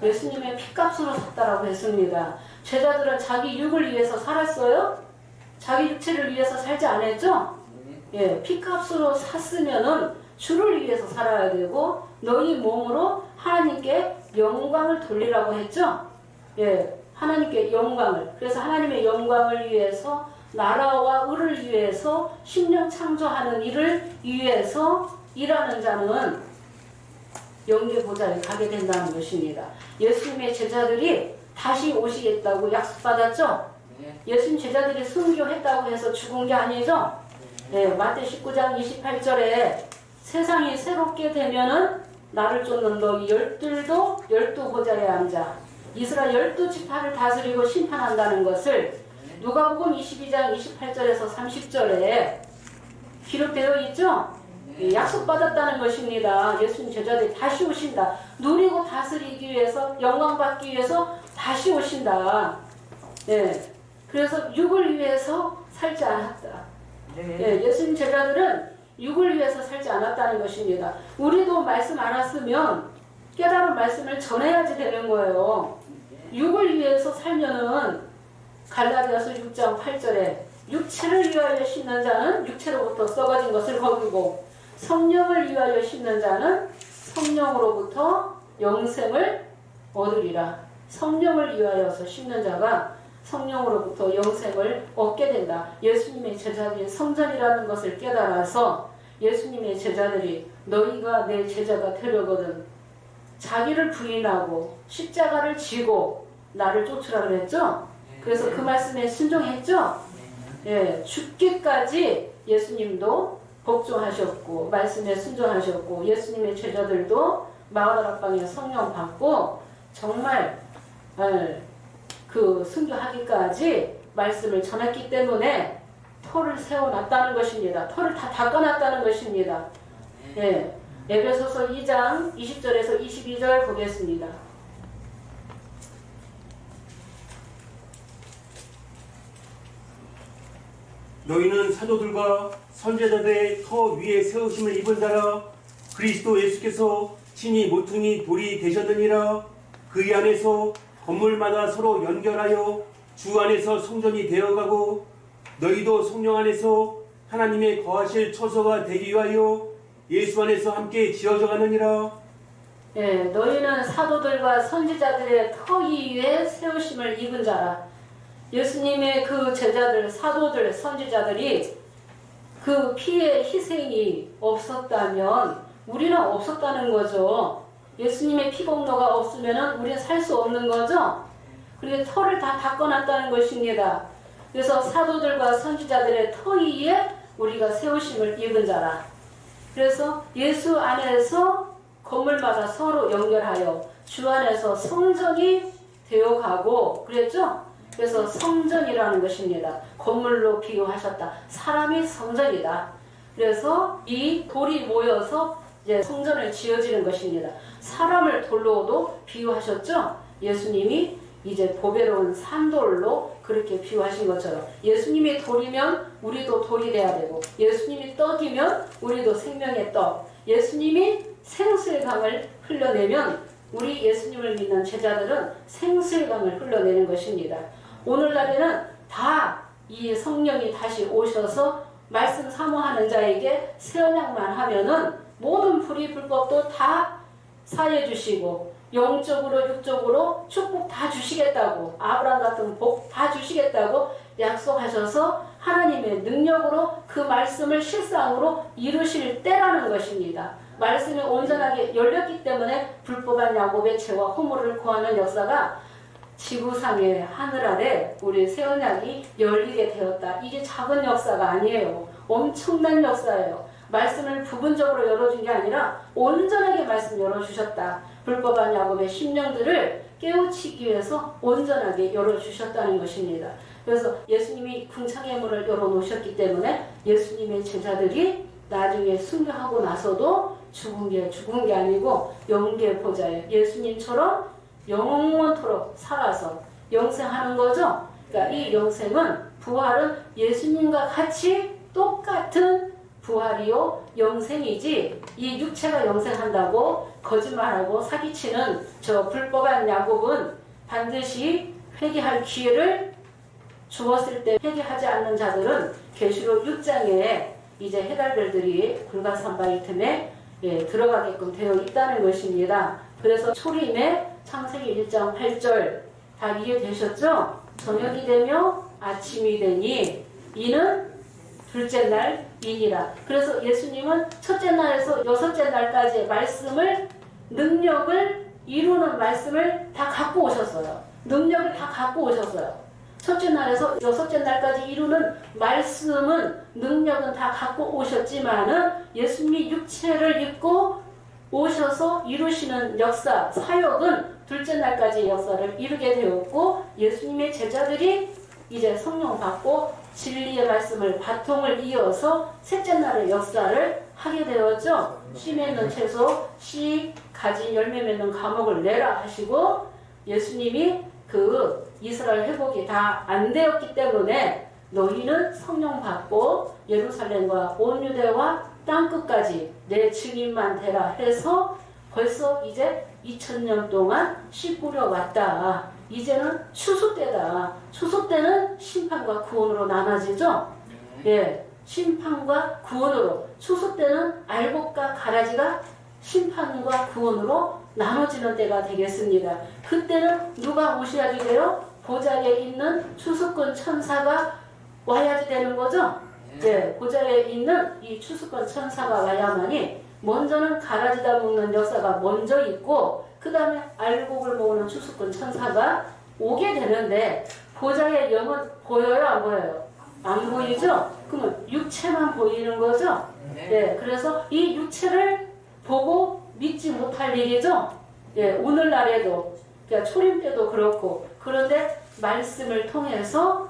예수님의 피값으로 샀다라고 했습니다. 제자들은 자기 육을 위해서 살았어요? 자기 육체를 위해서 살지 않았죠? 예, 피값으로 샀으면은 주를 위해서 살아야 되고 너희 몸으로 하나님께 영광을 돌리라고 했죠? 예, 하나님께 영광을. 그래서 하나님의 영광을 위해서 나라와 의를 위해서 심령 창조하는 일을 위해서 일하는 자는 영계 보좌에 가게 된다는 것입니다. 예수님의 제자들이 다시 오시겠다고 약속받았죠? 예수님 제자들이 순교했다고 해서 죽은 게 아니죠? 네, 마태 19장 28절에 세상이 새롭게 되면은 나를 쫓는 너희 열둘도 열두 보좌에 앉아 이스라엘 12지파를 다스리고 심판한다는 것을 누가복음 22장 28절에서 30절에 기록되어 있죠? 예, 약속받았다는 것입니다. 예수님 제자들이 다시 오신다. 누리고 다스리기 위해서, 영광받기 위해서 다시 오신다. 예, 그래서 육을 위해서 살지 않았다. 예, 예수님 제자들은 육을 위해서 살지 않았다는 것입니다. 우리도 말씀 알았으면 깨달은 말씀을 전해야지 되는 거예요. 육을 위해서 살면은 갈라디아서 6장 8절에 육체를 위하여 심는 자는 육체로부터 썩어진 것을 거두고 성령을 위하여 심는 자는 성령으로부터 영생을 얻으리라. 성령을 위하여서 심는 자가 성령으로부터 영생을 얻게 된다. 예수님의 제자들이 성전이라는 것을 깨달아서 예수님의 제자들이 너희가 내 제자가 되려거든 자기를 부인하고 십자가를 지고 나를 쫓으라 그랬죠? 그래서 그 말씀에 순종했죠? 예, 죽기까지 예수님도 복종하셨고 말씀에 순종하셨고 예수님의 제자들도 마가다락방에 성령 받고 정말 그 순교하기까지 말씀을 전했기 때문에 터를 세워놨다는 것입니다. 터를 다 닦아놨다는 것입니다. 예, 에베소서 2장 20절에서 22절 보겠습니다. 너희는 사도들과 선지자들의 터 위에 세우심을 입은 자라. 그리스도 예수께서 친히 모퉁이 돌이 되셨느니라. 그 안에서 건물마다 서로 연결하여 주 안에서 성전이 되어가고 너희도 성령 안에서 하나님의 거하실 처소가 되기 위하여 예수 안에서 함께 지어져 가느니라. 예, 너희는 사도들과 선지자들의 터 위에 세우심을 입은 자라. 예수님의 그 제자들, 사도들, 선지자들이 그 피의 희생이 없었다면 우리는 없었다는 거죠. 예수님의 피공로가 없으면 우리는 살 수 없는 거죠. 그리고 터를 다 닦아놨다는 것입니다. 그래서 사도들과 선지자들의 터 위에 우리가 세우심을 입은 자라. 그래서 예수 안에서 건물마다 서로 연결하여 주 안에서 성전이 되어가고 그랬죠? 그래서 성전이라는 것입니다. 건물로 비유하셨다. 사람이 성전이다. 그래서 이 돌이 모여서 이제 성전을 지어지는 것입니다. 사람을 돌로도 비유하셨죠? 예수님이 이제 보배로운 산돌로 그렇게 비유하신 것처럼 예수님이 돌이면 우리도 돌이 돼야 되고 예수님이 떡이면 우리도 생명의 떡 예수님이 생수의 강을 흘러내면 우리 예수님을 믿는 제자들은 생수의 강을 흘러내는 것입니다. 오늘날에는 다 이 성령이 다시 오셔서 말씀 사모하는 자에게 새 언약만 하면은 모든 불의 불법도 다 사해 주시고 영적으로 육적으로 축복 다 주시겠다고, 아브라함 같은 복 다 주시겠다고 약속하셔서 하나님의 능력으로 그 말씀을 실상으로 이루실 때라는 것입니다. 말씀이 온전하게 열렸기 때문에 불법한 야곱의 죄와 허물을 구하는 역사가 지구상의 하늘 아래 우리 새 언약이 열리게 되었다. 이게 작은 역사가 아니에요. 엄청난 역사예요. 말씀을 부분적으로 열어준 게 아니라 온전하게 말씀 열어주셨다. 불법한 야곱의 심령들을 깨우치기 위해서 온전하게 열어주셨다는 것입니다. 그래서 예수님이 궁창의 문을 열어놓으셨기 때문에 예수님의 제자들이 나중에 순교하고 나서도 죽은 게 아니고 영계 보좌에 예수님처럼 영원토록 살아서 영생하는 거죠. 그러니까 이 영생은, 부활은 예수님과 같이 똑같은 부활이요 영생이지, 이 육체가 영생한다고 거짓말하고 사기치는 저 불법한 야곱은 반드시 회개할 기회를 주었을 때 회개하지 않는 자들은 계시록 6장에 이제 해달별들이 불가산발일 틈에 들어가게끔 되어 있다는 것입니다. 그래서 초림에 창세기 1장 8절 다 이해되셨죠? 저녁이 되며 아침이 되니 이는 둘째 날이니라. 그래서 예수님은 첫째 날에서 여섯째 날까지의 말씀을, 능력을 이루는 말씀을 다 갖고 오셨어요. 능력을 다 갖고 오셨어요. 첫째 날에서 여섯째 날까지 이루는 말씀은, 능력은 다 갖고 오셨지만은 예수님이 육체를 입고 오셔서 이루시는 역사, 사역은 둘째 날까지 역사를 이루게 되었고, 예수님의 제자들이 이제 성령 받고 진리의 말씀을 바통을 이어서 셋째 날의 역사를 하게 되었죠. 씨 맺는 채소, 씨 가진 열매 맺는 과목을 내라 하시고, 예수님이 그 이스라엘 회복이 다 안 되었기 때문에 너희는 성령 받고 예루살렘과 온 유대와 땅끝까지 내 증인만 되라 해서 벌써 이제 2000년 동안 씨 뿌려왔다. 이제는 추수 때다. 추수 때는 심판과 구원으로 나눠지죠. 예, 심판과 구원으로. 추수 때는 알곡과 가라지가 심판과 구원으로 나눠지는 때가 되겠습니다. 그때는 누가 오셔야지 돼요? 보좌에 있는 추수권 천사가 와야지 되는 거죠. 예, 보좌에 있는 이 추수권 천사가 와야만이, 먼저는 가라지다 먹는 역사가 먼저 있고 그 다음에 알곡을 모으는 추수권 천사가 오게 되는데, 보좌의 영은 보여요, 안 보여요? 안 보이죠? 그러면 육체만 보이는 거죠. 예, 그래서 이 육체를 보고 믿지 못할 일이죠. 예, 오늘날에도, 그러니까 초림 때도 그렇고. 그런데 말씀을 통해서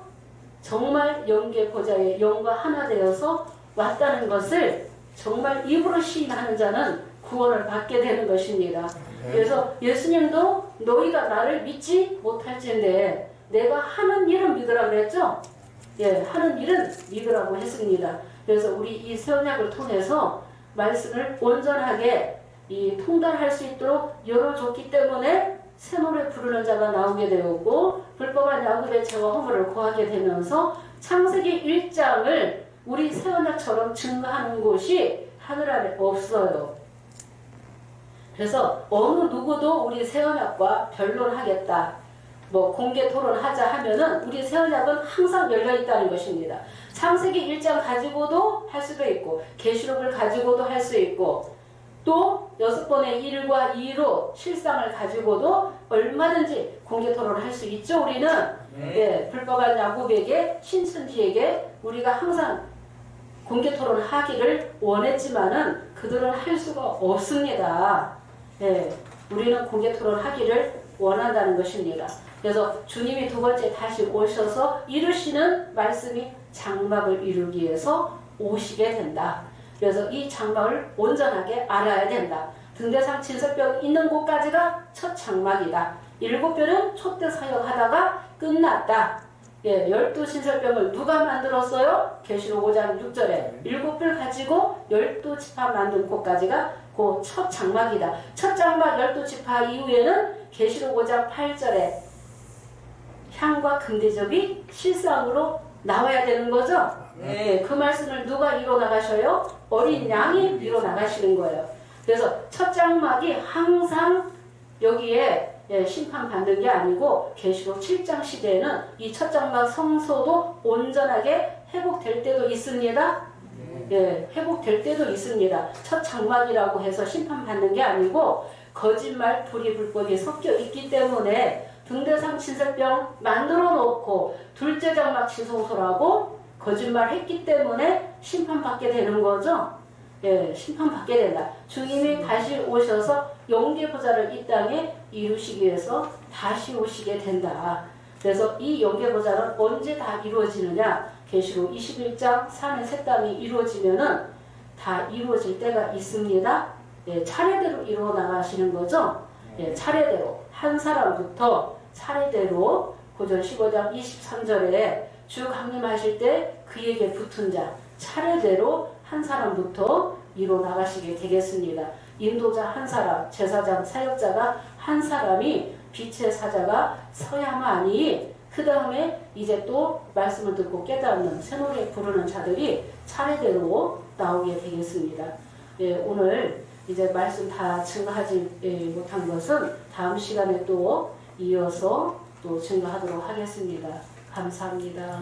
정말 영계 보좌의 영과 하나 되어서 왔다는 것을 정말 입으로 시인하는 자는 구원을 받게 되는 것입니다. 그래서 예수님도 너희가 나를 믿지 못할진데 내가 하는 일은 믿으라고 그랬죠? 예, 하는 일은 믿으라고 했습니다. 그래서 우리 이 새 언약을 통해서 말씀을 온전하게 통달할 수 있도록 열어줬기 때문에 새 노래 부르는 자가 나오게 되었고, 불법한 야곱의 죄와 허물을 고하게 되면서 창세기 1장을 우리 새 언약처럼 증거하는 곳이 하늘 아래 없어요. 그래서 어느 누구도 우리 새 언약과 변론하겠다, 뭐 공개 토론하자 하면은 우리 새 언약은 항상 열려 있다는 것입니다. 창세기 1장 가지고도 할 수도 있고, 계시록을 가지고도 할 수 있고, 또 6번의 1과 2로 실상을 가지고도 얼마든지 공개 토론을 할 수 있죠. 우리는 예, 불법한 야곱에게, 신천지에게 우리가 항상 공개 토론을 하기를 원했지만은 그들은 할 수가 없습니다. 예, 우리는 공개 토론을 하기를 원한다는 것입니다. 그래서 주님이 두 번째 다시 오셔서 이루시는 말씀이 장막을 이루기 위해서 오시게 된다. 그래서 이 장막을 온전하게 알아야 된다. 등대상 진설병 있는 곳까지가 첫 장막이다. 7별은 촛대 사역하다가 끝났다. 예, 12신설병을 누가 만들었어요? 계시록 5장 6절에 7뿔 가지고 12지파 만든 곳까지가 그 첫 장막이다. 첫 장막 12지파 이후에는 계시록 5장 8절에 향과 금대접이 실상으로 나와야 되는 거죠. 예, 그 말씀을 누가 이뤄 나가셔요? 어린 양이 이뤄 나가시는 거예요. 그래서 첫 장막이 항상 여기에 심판받는 게 아니고 계시록 7장 시대에는 이 첫 장막 성소도 온전하게 회복될 때도 있습니다. 예, 회복될 때도 있습니다. 첫 장막이라고 해서 심판받는 게 아니고 거짓말, 불의, 불법이 섞여 있기 때문에 등대상 친설병 만들어 놓고 둘째 장막 지성소라고 거짓말 했기 때문에 심판받게 되는 거죠. 예, 심판받게 된다. 주님이 다시 오셔서 영계보좌를 이 땅에 이루시기 위해서 다시 오시게 된다. 그래서 이 영계보좌는 언제 다 이루어지느냐? 계시록 21장 3의 세 땅이 이루어지면은 다 이루어질 때가 있습니다. 예, 차례대로 이루어 나가시는 거죠. 예, 차례대로 한 사람부터 차례대로 고전 15장 23절에 주 강림하실 때 그에게 붙은 자 차례대로 한 사람부터 이루어 나가시게 되겠습니다. 인도자 한 사람, 제사장, 사역자가 한 사람이 빛의 사자가 서야만이 그 다음에 이제 또 말씀을 듣고 깨닫는 새노래 부르는 자들이 차례대로 나오게 되겠습니다. 예, 오늘 이제 말씀 다 증거하지 못한 것은 다음 시간에 또 이어서 또 증거하도록 하겠습니다. 감사합니다.